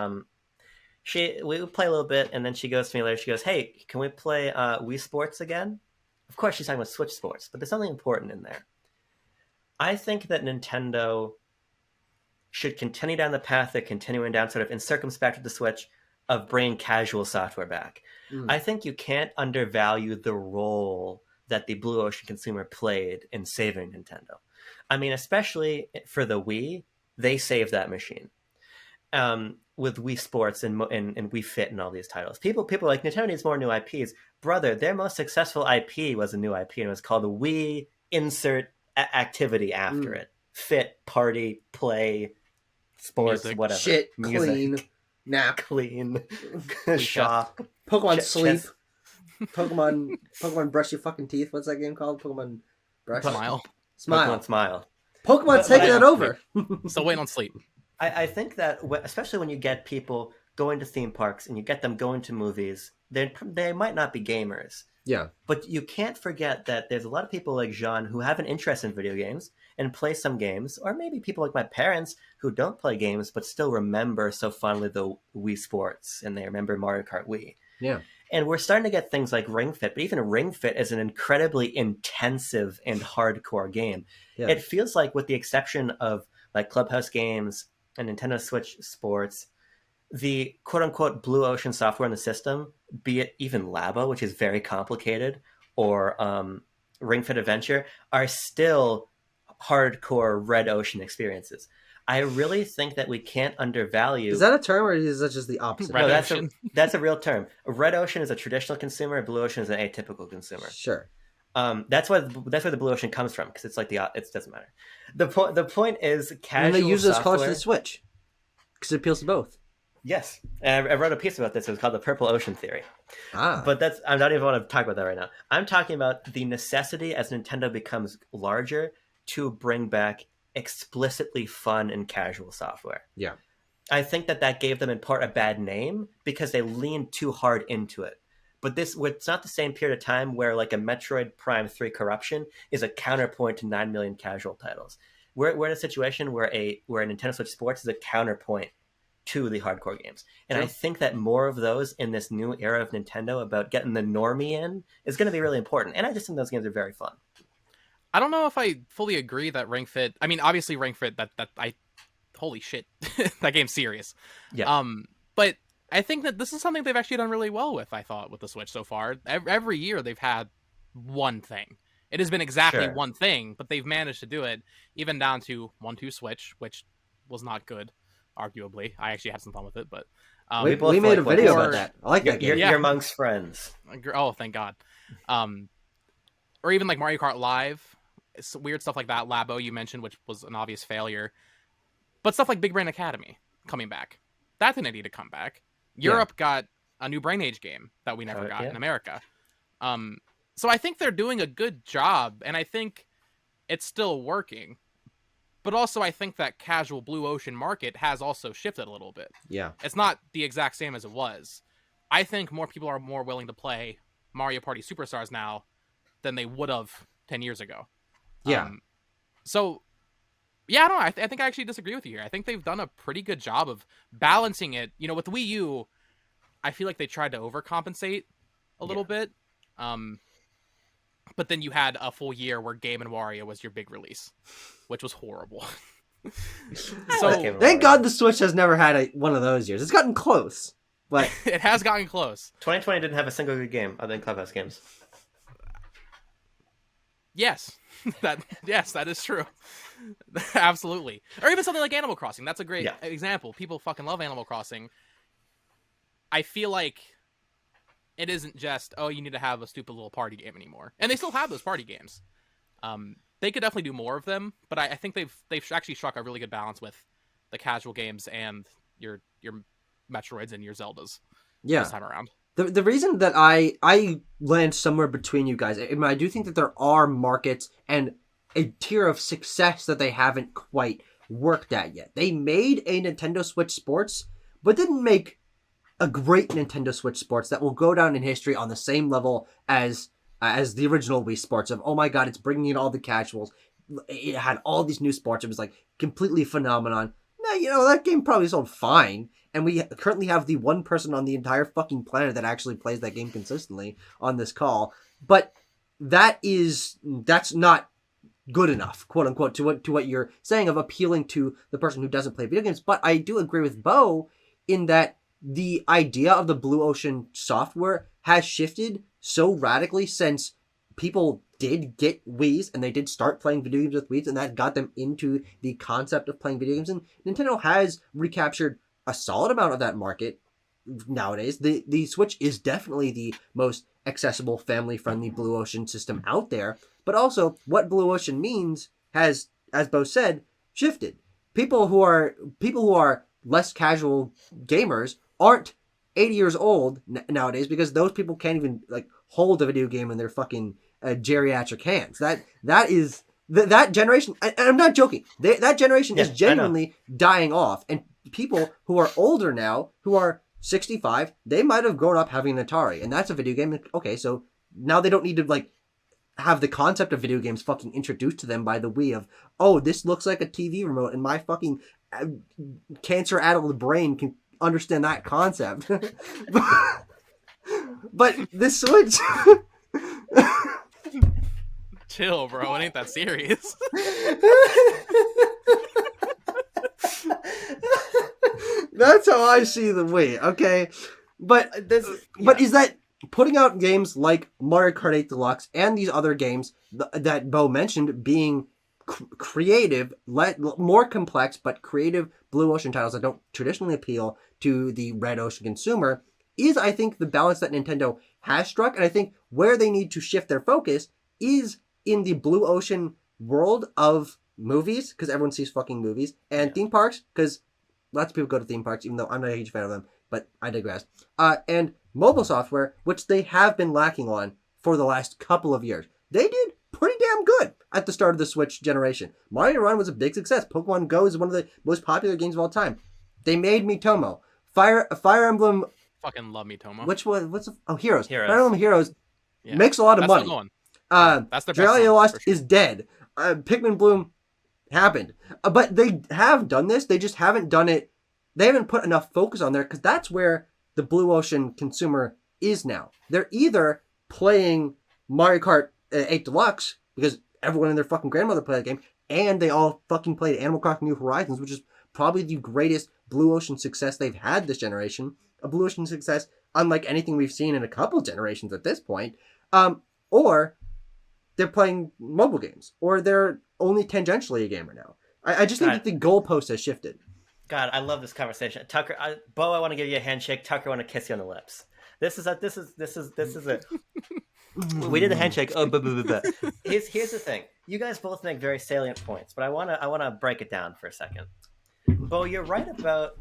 we play a little bit, and then she goes to me later. She goes, "Hey, can we play Wii Sports again?" Of course, she's talking about Switch Sports, but there's something important in there. I think that Nintendo should continue down the path they're continuing down, sort of in circumspect with the Switch, of bringing casual software back. I think you can't undervalue the role that the Blue Ocean consumer played in saving Nintendo. I mean, especially for the Wii, they saved that machine. With Wii Sports and Wii Fit and all these titles. People are like, Nintendo needs more new IPs. Brother, their most successful IP was a new IP, and it was called the Wii Insert Activity after it. Fit, party, play, sports, Music. whatever. Shit, Music. clean, nap, Clean, shop. Pokemon Ch- sleep, chess. Pokemon brush your fucking teeth. What's that game called? Pokemon brush? Smile. Smile. Pokemon Smile. Pokemon's But taking I- that over. Still waiting on sleep. I think that, especially when you get people going to theme parks and you get them going to movies, they might not be gamers. Yeah. But you can't forget that there's a lot of people like Jean who have an interest in video games and play some games, or maybe people like my parents who don't play games but still remember so fondly the Wii Sports and they remember Mario Kart Wii. Yeah. And we're starting to get things like Ring Fit, but even Ring Fit is an incredibly intensive and hardcore game. Yeah. It feels like, with the exception of like Clubhouse games and Nintendo Switch Sports, the quote-unquote blue ocean software in the system, be it even Labo, which is very complicated, or Ring Fit Adventure, are still hardcore red ocean experiences. I really think that we can't undervalue... Is that a term, or is that just the opposite? Red No, Ocean. that's a real term. Red ocean is a traditional consumer. Blue ocean is an atypical consumer. Sure. That's where the blue ocean comes from, because it's like it doesn't matter. The point is And then they casual use those colors for software. the Switch because it appeals to both. Yes, and I wrote a piece about this. It was called the Purple Ocean Theory. Ah, But I'm not even want to talk about that right now. I'm talking about the necessity as Nintendo becomes larger to bring back explicitly fun and casual software. yeah. I think that gave them in part a bad name because they leaned too hard into it. But it's not the same period of time where like a Metroid Prime 3 Corruption is a counterpoint to 9 million casual titles. We're in a situation where a Nintendo Switch Sports is a counterpoint to the hardcore games. And Sure. I think that more of those in this new era of Nintendo about getting the normie in is going to be really important. And I just think those games are very fun. I don't know if I fully agree that Ring Fit. I mean, obviously Ring Fit. That I holy shit, that game's serious. Yeah. But I think that this is something they've actually done really well with. I thought with the Switch so far, every year they've had one thing. It has been exactly Sure. one thing, but they've managed to do it, even down to 1-2 Switch, which was not good, arguably. I actually had some fun with it, but We both we made a like video what- about that. I like that game. Yeah. You're amongst friends. oh, thank God. Or even like Mario Kart Live, it's weird stuff like that. Labo you mentioned, which was an obvious failure, but stuff like Big Brain Academy coming back, that didn't need to come back. Europe got a new Brain Age game that we never got yeah. in America. So I think they're doing a good job, and I think it's still working. But also, I think that casual Blue Ocean market has also shifted a little bit. Yeah. It's not the exact same as it was. I think more people are more willing to play Mario Party Superstars now than they would have 10 years ago. Yeah. So, yeah, I don't know. I think I actually disagree with you here. I think they've done a pretty good job of balancing it. You know, with the Wii U, I feel like they tried to overcompensate a little bit. But then you had a full year where Game & Wario was your big release, which was horrible. like Game & Thank Wario. God the Switch has never had one of those years. It's gotten close, but It has gotten close. 2020 didn't have a single good game other than Clubhouse games. Yes, that is true. Absolutely. Or even something like Animal Crossing. That's a great example. People fucking love Animal Crossing. I feel like it isn't just, oh, you need to have a stupid little party game anymore. And they still have those party games. They could definitely do more of them, but I think they've actually struck a really good balance with the casual games and your Metroids and your Zeldas this time around. The reason that I land somewhere between you guys, I mean, I do think that there are markets and a tier of success that they haven't quite worked at yet. They made a Nintendo Switch Sports, but didn't make a great Nintendo Switch Sports that will go down in history on the same level as the original Wii Sports of, oh my god, it's bringing in all the casuals. It had all these new sports. It was like completely phenomenon. Now, you know, that game probably sold fine. And we currently have the one person on the entire fucking planet that actually plays that game consistently on this call. But that's not good enough, quote unquote, to what you're saying of appealing to the person who doesn't play video games. But I do agree with Bo in that the idea of the Blue Ocean software has shifted so radically since people did get Wii's and they did start playing video games with Wii's, and that got them into the concept of playing video games. And Nintendo has recaptured a solid amount of that market nowadays. The Switch is definitely the most accessible, family-friendly Blue Ocean system out there. But also, what Blue Ocean means has, as Bo said, shifted. People who are less casual gamers aren't 80 years old nowadays, because those people can't even like hold a video game in their fucking geriatric hands. That generation, and I'm not joking, that generation is genuinely dying off. And people who are older now, who are 65, they might have grown up having an Atari, and that's a video game. Okay, so now they don't need to like have the concept of video games fucking introduced to them by the Wii of, oh, this looks like a TV remote, and my fucking cancer-addled brain can understand that concept. But this Switch... Chill, bro. It ain't that serious. That's how I see the Wii, okay? But is that putting out games like Mario Kart 8 Deluxe and these other games that Bo mentioned being creative, more complex, but creative Blue Ocean titles that don't traditionally appeal to the Red Ocean consumer, is, I think, the balance that Nintendo has struck. And I think where they need to shift their focus is in the Blue Ocean world of movies, because everyone sees fucking movies, and theme parks, because lots of people go to theme parks, even though I'm not a huge fan of them, but I digress. And mobile software, which they have been lacking on for the last couple of years. They did pretty damn good at the start of the Switch generation. Mario Run was a big success. Pokemon Go is one of the most popular games of all time. They made Miitomo. Fire Emblem. Fucking love me, Tomo. Which one? Heroes. Heroes. Fire Emblem Heroes Yeah. makes a lot of That's money. still going. That's their best Dragalia one, Lost for sure. is dead. Pikmin Bloom happened. But they have done this. They just haven't done it. They haven't put enough focus on there because that's where the Blue Ocean consumer is now. They're either playing Mario Kart 8 Deluxe because everyone and their fucking grandmother played that game, and they all fucking played Animal Crossing New Horizons, which is probably the greatest Blue Ocean success they've had this generation. A Blue Ocean success unlike anything we've seen in a couple generations at this point. Or they're playing mobile games, or they're only tangentially a gamer now. I just think that the goalpost has shifted. God, I love this conversation. Tucker, Bo, I want to give you a handshake. Tucker, I want to kiss you on the lips. This is a. We did the handshake. Oh, Here's the thing. You guys both make very salient points, but I wanna break it down for a second. Bo, you're right about.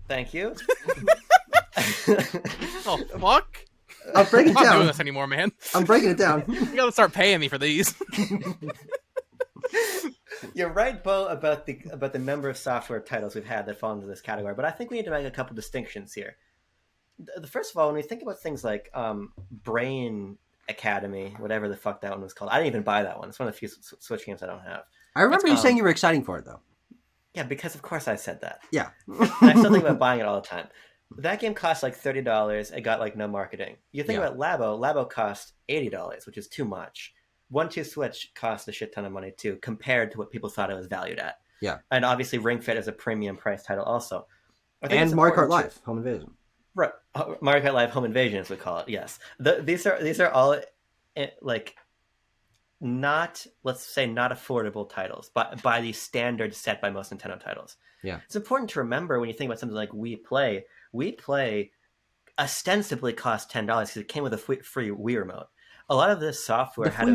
Thank you. Oh fuck! I'm breaking it I'm not down. doing this anymore, man. I'm breaking it down. You gotta start paying me for these. You're right, Bo, about the number of software titles we've had that fall into this category, but I think we need to make a couple distinctions here. First of all, when we think about things like Brain Academy, whatever the fuck that one was called, I didn't even buy that one. It's one of the few Switch games I don't have. I remember you saying you were excited for it, though. Yeah, because of course I said that. Yeah. And I still think about buying it all the time. That game cost like $30. It got like no marketing. You think about Labo cost $80, which is too much. 1-2 Switch cost a shit ton of money too, compared to what people thought it was valued at. Yeah. And obviously Ring Fit is a premium price title also. And Mario Kart Live, Home Invasion. Right. Mario Kart Live Home Invasion, as we call it, yes. These are all like not, let's say, not affordable titles by the standards set by most Nintendo titles. Yeah. It's important to remember when you think about something like Wii Play ostensibly cost $10 because it came with a free Wii remote. A lot of this software had a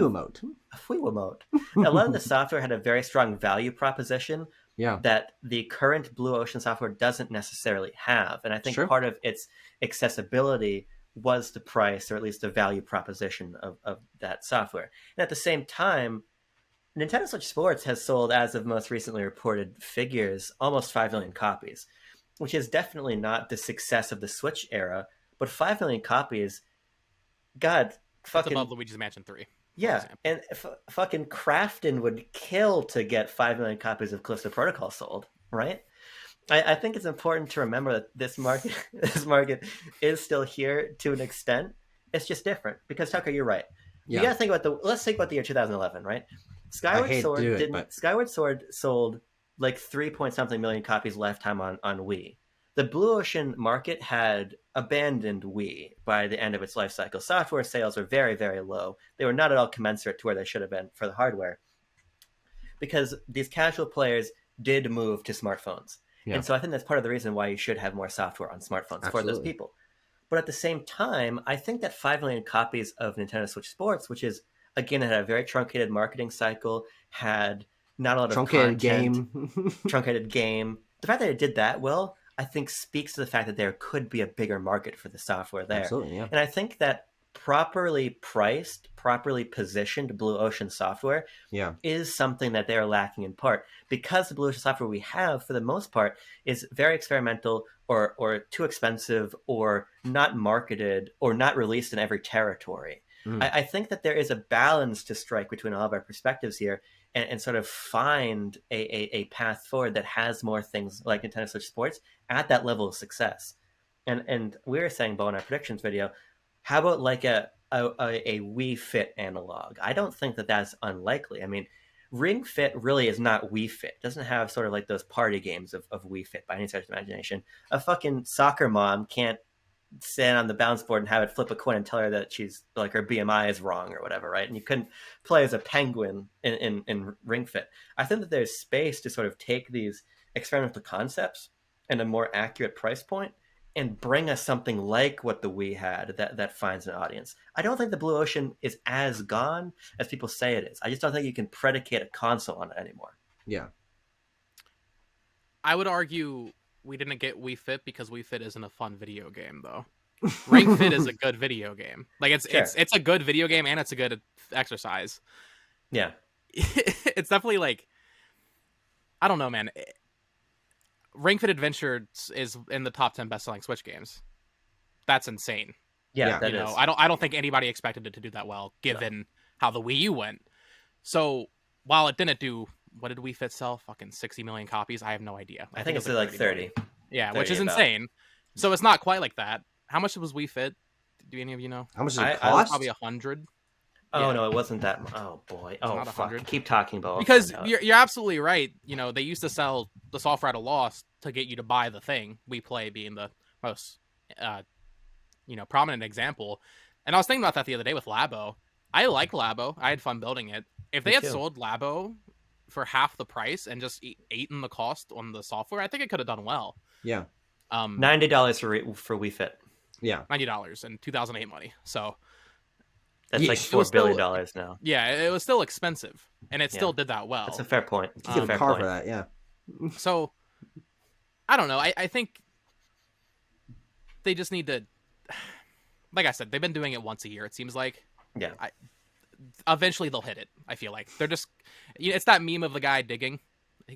free remote. A lot of the software had a very strong value proposition that the current Blue Ocean software doesn't necessarily have. And I think part of its accessibility was the price, or at least the value proposition of that software. And at the same time, Nintendo Switch Sports has sold, as of most recently reported figures, almost 5 million copies, which is definitely not the success of the Switch era, but 5 million copies, God, fucking... That's above Luigi's Mansion 3. Yeah, and fucking Crafton would kill to get 5 million copies of Callisto Protocol sold, right? I think it's important to remember that this market is still here to an extent. It's just different because, Tucker, you're right. You gotta think about let's think about the year 2011, right? Skyward Sword sold like 3-point-something million copies lifetime on Wii. The Blue Ocean market had abandoned Wii by the end of its life cycle. Software sales were very, very low. They were not at all commensurate to where they should have been for the hardware, because these casual players did move to smartphones. Yeah. And so I think that's part of the reason why you should have more software on smartphones for those people. But at the same time, I think that 5 million copies of Nintendo Switch Sports, which is, again, it had a very truncated marketing cycle, had not a lot of truncated game. The fact that it did that well, I think, speaks to the fact that there could be a bigger market for the software there. Absolutely, yeah. And I think that properly priced, properly positioned Blue Ocean software is something that they're lacking in part, because the Blue Ocean software we have, for the most part, is very experimental or too expensive or not marketed or not released in every territory. I think that there is a balance to strike between all of our perspectives here and sort of find a path forward that has more things like Nintendo Switch Sports at that level of success. And we were saying, Bo, in our predictions video, how about like a Wii Fit analog? I don't think that that's unlikely. I mean, Ring Fit really is not Wii Fit. It doesn't have sort of like those party games of Wii Fit by any stretch of imagination. A fucking soccer mom can't stand on the bounce board and have it flip a coin and tell her that she's like her BMI is wrong or whatever, right? And you couldn't play as a penguin in Ring Fit. I think that there's space to sort of take these experimental concepts and a more accurate price point and bring us something like what the Wii had that finds an audience. I don't think the Blue Ocean is as gone as people say it is. I just don't think you can predicate a console on it anymore. Yeah. I would argue we didn't get Wii Fit because Wii Fit isn't a fun video game, though. Ring Fit is a good video game. Like Sure. it's a good video game and it's a good exercise. Yeah. It's definitely like, I don't know, man. Ring Fit Adventure is in the top 10 best-selling Switch games. That's insane. Yeah, Yeah. that You is. know, I don't think anybody expected it to do that well, given how the Wii U went. So while it didn't do, what did Wii Fit sell? Fucking 60 million copies. I have no idea. I think it it's was like 30. Yeah, 30 which is about. insane. So it's not quite like that. How much was Wii Fit? Do any of you know? How much does I- it I cost? Probably 100. Oh Yeah. no, it wasn't that. Oh boy. Oh not fuck. 100. Keep talking about. Because you're absolutely right. You know, they used to sell the software at a loss to get you to buy the thing. We Play being the most, prominent example. And I was thinking about that the other day with Labo. I like Labo. I had fun building it. If they Me had too. sold Labo for half the price and just eaten the cost on the software, I think it could have done well. Yeah. $90 for Wii Fit. Yeah. $90 in 2008 money. So That's Yeah, like it was $4 billion still- now. yeah, it was still expensive, and it still Yeah. did that well. That's a fair point. You That's get a a fair car point. for that, yeah. So I don't know. I think they just need to, like I said, they've been doing it once a year. It seems like. Yeah. Eventually they'll hit it. I feel like they're just. It's that meme of the guy digging,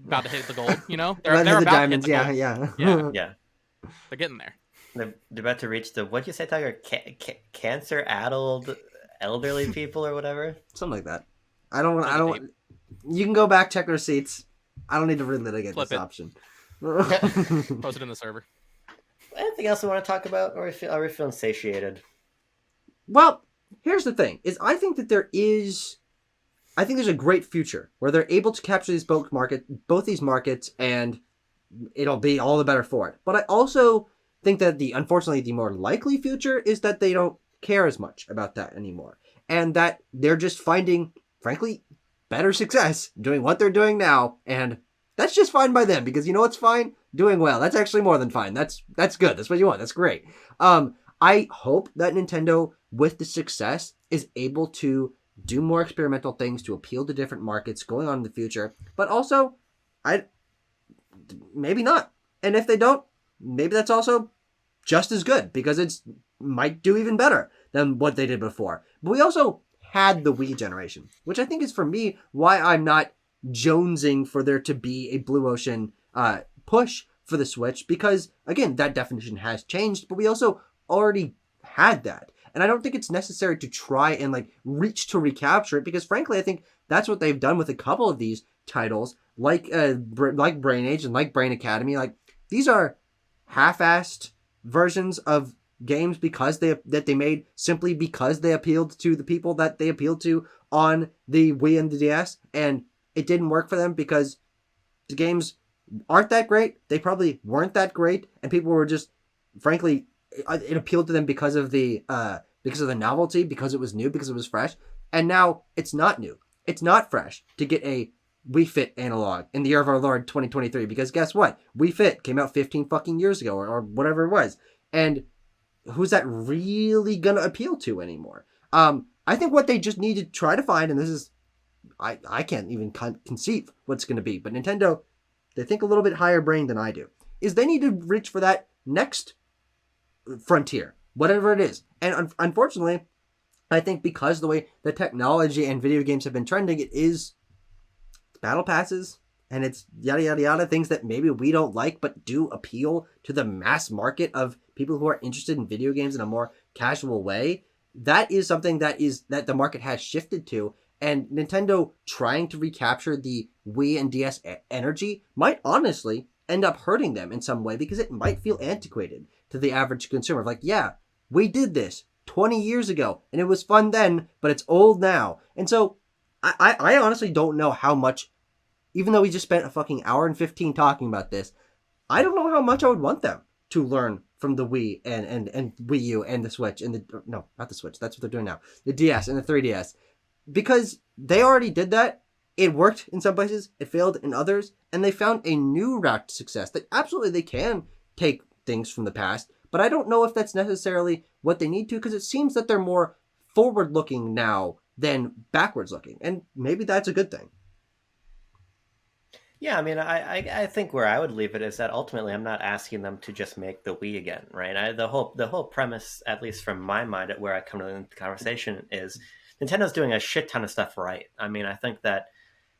about to hit the gold. You know, Right, they're the about diamonds, to hit the gold. yeah. Yeah. They're getting there. They're about to reach the, what'd you say, Tiger? Cancer-addled elderly people or whatever? Something like that. I don't. You can go back, check receipts. I don't need to relitigate Flip this it. option. Post it in the server. Anything else we want to talk about? Or are we feeling satiated? Well, here's the thing: is I think that there's a great future where they're able to capture both these markets, and it'll be all the better for it. But I also think that unfortunately, the more likely future is that they don't care as much about that anymore, and that they're just finding, frankly, better success doing what they're doing now, and that's just fine by them, because you know what's fine? Doing well. That's actually more than fine. That's good. That's what you want. That's great. I hope that Nintendo, with the success, is able to do more experimental things to appeal to different markets going on in the future. But also, maybe not. And if they don't, maybe that's also just as good, because it's might do even better than what they did before. But we also had the Wii generation, which I think is, for me, why I'm not jonesing for there to be a Blue Ocean push for the Switch, because again, that definition has changed, but we also already had that. And I don't think it's necessary to try and reach to recapture it, because frankly, I think that's what they've done with a couple of these titles, like Brain Age and like Brain Academy. Like, these are half-assed versions of games that they made simply because they appealed to the people that they appealed to on the Wii and the DS, and it didn't work for them because the games aren't that great. They probably weren't that great, and people were just, frankly, it appealed to them because of the novelty, because it was new, because it was fresh. And now it's not new. It's not fresh to get a Wii Fit analog in the year of our Lord 2023, because guess what? Wii Fit came out 15 fucking years ago, or whatever it was. And who's that really gonna appeal to anymore? I think what they just need to try to find, and this is, I can't even conceive what's gonna be, but Nintendo, they think a little bit higher brain than I do, is they need to reach for that next frontier, whatever it is. And unfortunately, I think because the way the technology and video games have been trending, it is battle passes, and it's yada yada yada, things that maybe we don't like but do appeal to the mass market of people who are interested in video games in a more casual way. That is something that the market has shifted to, and Nintendo trying to recapture the Wii and DS energy might honestly end up hurting them in some way, because it might feel antiquated to the average consumer. Like, yeah, we did this 20 years ago, and it was fun then, but it's old now. And so, I honestly don't know how much, even though we just spent a fucking hour and 15 talking about this, I don't know how much I would want them to learn from the Wii and Wii U and the Switch, and no, not the Switch, that's what they're doing now, the DS and the 3DS, because they already did that. It worked in some places, it failed in others, and they found a new route to success that absolutely they can take things from the past, but I don't know if that's necessarily what they need to, because it seems that they're more forward-looking now than backwards-looking, and maybe that's a good thing. Yeah, I mean, I think where I would leave it is that ultimately I'm not asking them to just make the Wii again, right? The whole premise, at least from my mind, at where I come to the conversation, is Nintendo's doing a shit ton of stuff right. I mean, I think that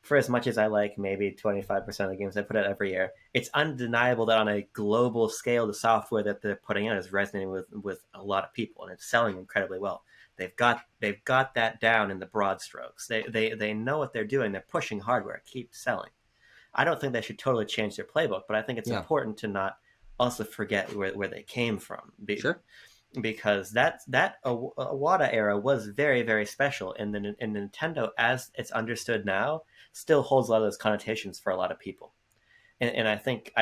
for as much as I like maybe 25% of the games they put out every year, it's undeniable that on a global scale, the software that they're putting out is resonating with a lot of people, and it's selling incredibly well. They've got that down in the broad strokes. They know what they're doing. They're pushing hardware, keep selling. I don't think they should totally change their playbook, but I think it's Yeah. important to not also forget where they came from. Sure. Because that Iwata era was very, very special, and Nintendo, as it's understood now, still holds a lot of those connotations for a lot of people. And I think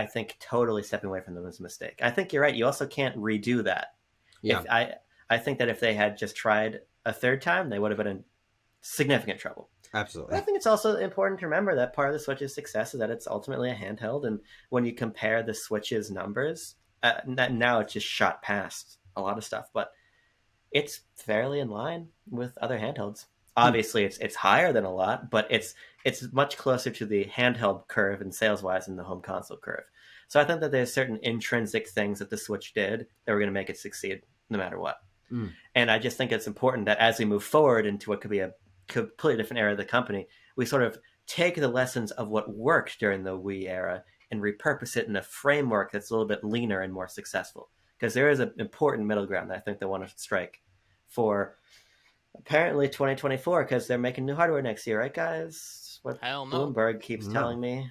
totally stepping away from them is a mistake. I think you're right. You also can't redo that. Yeah. If I think that if they had just tried a third time, they would have been in significant trouble. But I Absolutely. think it's also important to remember that part of the Switch's success is that it's ultimately a handheld, and when you compare the Switch's numbers, now it's just shot past a lot of stuff, but it's fairly in line with other handhelds. Obviously, it's higher than a lot, but it's much closer to the handheld curve and sales wise than the home console curve. So I think that there's certain intrinsic things that the Switch did that were going to make it succeed no matter what. Mm. And I just think it's important that as we move forward into what could be a completely different era of the company, we sort of take the lessons of what worked during the Wii era and repurpose it in a framework that's a little bit leaner and more successful. Because there is an important middle ground that I think they want to strike for apparently 2024, because they're making new hardware next year, right, guys? What Hell no. Bloomberg keeps No. telling me.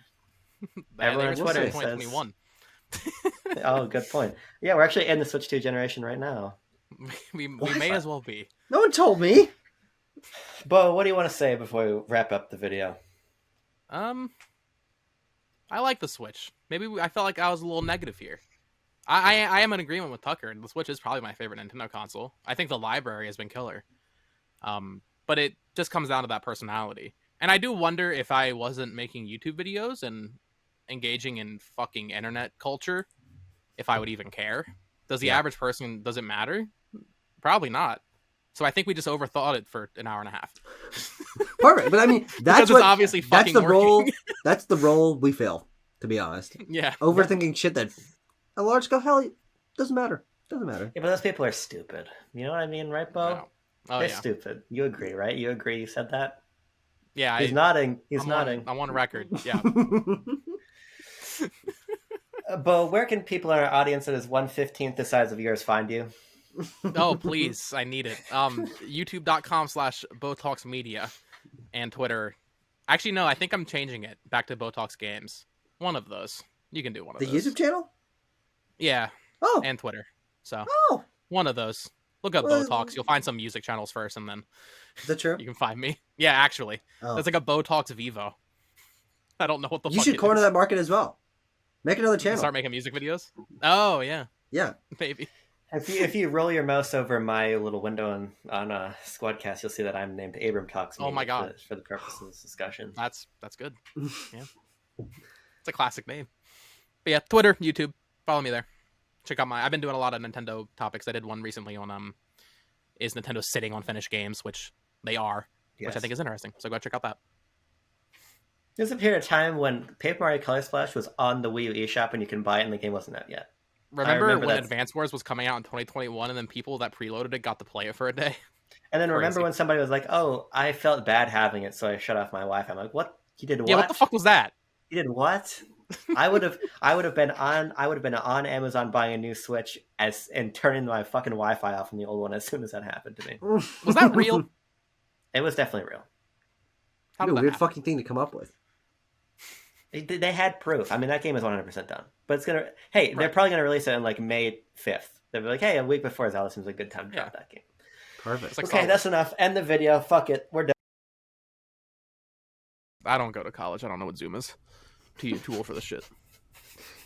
They Everyone were on We'll Twitter see. says, 2021. oh, good point. Yeah, we're actually in the Switch 2 generation right now. we What? may as well be. No one told me. Bo, what do you want to say before we wrap up the video? I like the Switch. Maybe I felt like I was a little negative here. I am in agreement with Tucker. The Switch is probably my favorite Nintendo console. I think the library has been killer. But it just comes down to that personality. And I do wonder if I wasn't making YouTube videos and engaging in fucking internet culture, if I would even care. Does the average person, does it matter? Probably not. So I think we just overthought it for an hour and a half. Perfect. But I mean, Because that's it's what obviously that's fucking the working. role. That's the role we fill, to be honest. Yeah. Overthinking shit that a large scale, hell, doesn't matter. Doesn't matter. Yeah, but those people are stupid. You know what I mean, right, Bo? No. Oh, They're yeah. stupid. You agree, right? You agree you said that? Yeah. He's nodding. He's I'm nodding. I'm on record. Yeah. Bo, where can people in our audience that is 1/15 the size of yours find you? Oh, please. I need it. YouTube.com/BotoxMedia and Twitter. Actually, no, I think I'm changing it back to Botox Games. One of those. You can do one of The those. YouTube channel? Yeah, Oh. and Twitter. So, Oh. one of those. Look up Well, Botox. You'll find some music channels first, and then Is that true? you can find me. Yeah, actually. Oh. There's like a Botox Vivo. I don't know what the You fuck should it corner is. that market as well. Make another channel. Start making music videos? Oh, yeah. Yeah. Maybe. If you roll your mouse over my little window on Squadcast, you'll see that I'm named Abram Talks. Oh my Media God. For the purposes of this discussion. That's good. Yeah. It's a classic name. But yeah, Twitter, YouTube. Follow me there. Check out I've been doing a lot of Nintendo topics. I did one recently on is Nintendo sitting on finished games, which they are, which I Yes. think is interesting. So go check out that. There's a period of time when Paper Mario Color Splash was on the Wii U eShop and you can buy it and the game wasn't out yet. Remember remember when that. Advance Wars was coming out in 2021 and then people that preloaded it got to play it for a day? And then remember Crazy. when somebody was like, "Oh, I felt bad having it, so I shut off my Wi-Fi." I'm like, "What? You did what? Yeah, what the fuck was that? You did what?" I would have been on Amazon buying a new Switch and turning my fucking Wi-Fi off from the old one as soon as that happened to me. Was that real? It was definitely real. How What a did that weird happen? fucking thing to come up with. They had proof. I mean, that game is 100% done. But it's gonna. Hey, they're Right. probably gonna release it on like May 5th. They'll be like, "Hey, a week before Zelda seems like a good time to drop that game." Perfect. It's like Okay, Star that's enough. End the video. Fuck it. We're done. I don't go to college. I don't know what Zoom is. Too old for this shit.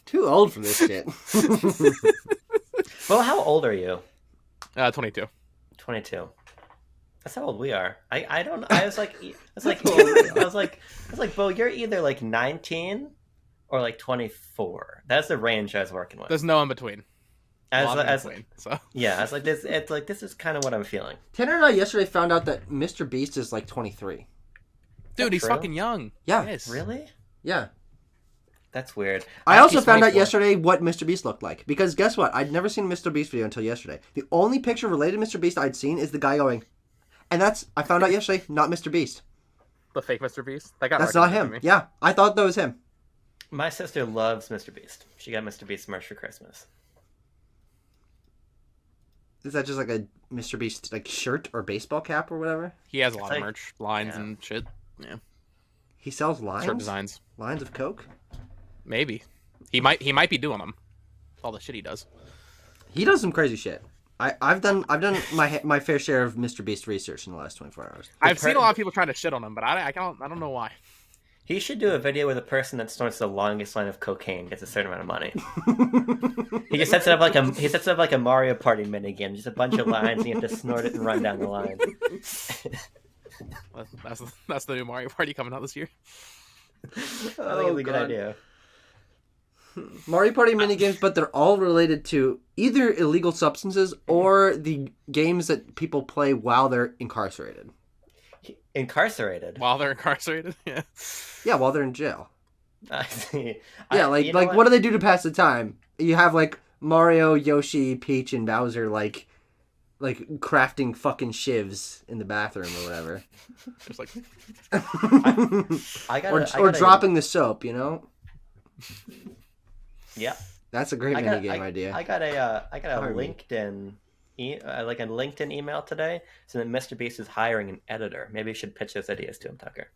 Too old for this shit. Well, how old are you? 22. 22. That's how old we are. I don't. I was like, I was like, Bo, you're either like 19 or like 24. That's the range I was working with. There's no in between. A lot in between. So Yeah, I was like, this. It's like this is kind of what I'm feeling. Tanner and I yesterday found out that Mr. Beast is like 23. dude, he's true? fucking young. Yeah. Yes. Really? Yeah. That's weird. I have also found out 24. yesterday what Mr. Beast looked like. Because guess what? I'd never seen a Mr. Beast video until yesterday. The only picture related to Mr. Beast I'd seen is the guy going, and that's, I found out yesterday, not Mr. Beast. The fake Mr. Beast. That got That's not recommended him. to me. Yeah, I thought that was him. My sister loves Mr. Beast. She got Mr. Beast merch for Christmas. Is that just like a Mr. Beast like shirt or baseball cap or whatever? He has a lot It's of like- merch, lines yeah. and shit. Yeah, He sells shirt lines? designs. Lines of Coke? Maybe he might be doing them. All the shit he does. He does some crazy shit. I've done my fair share of Mr. Beast research in the last 24 hours. I've seen a lot of people trying to shit on him, but I don't know why. He should do a video where the person that snorts the longest line of cocaine gets a certain amount of money. He just sets it up like a Mario Party minigame, just a bunch of lines, and you have to snort it and run down the line. That's the new Mario Party coming out this year. I think it's a good idea. Mario Party minigames, but they're all related to either illegal substances or the games that people play while they're incarcerated. Incarcerated. While they're incarcerated, yeah. Yeah, while they're in jail. I see. Yeah, you know what do they do to pass the time? You have like Mario, Yoshi, Peach, and Bowser like crafting fucking shivs in the bathroom or whatever. Just like or dropping the soap, you know? Yeah. That's a great minigame idea. I got a Pardon me. LinkedIn like a LinkedIn email today, so that Mr. Beast is hiring an editor. Maybe you should pitch those ideas to him, Tucker.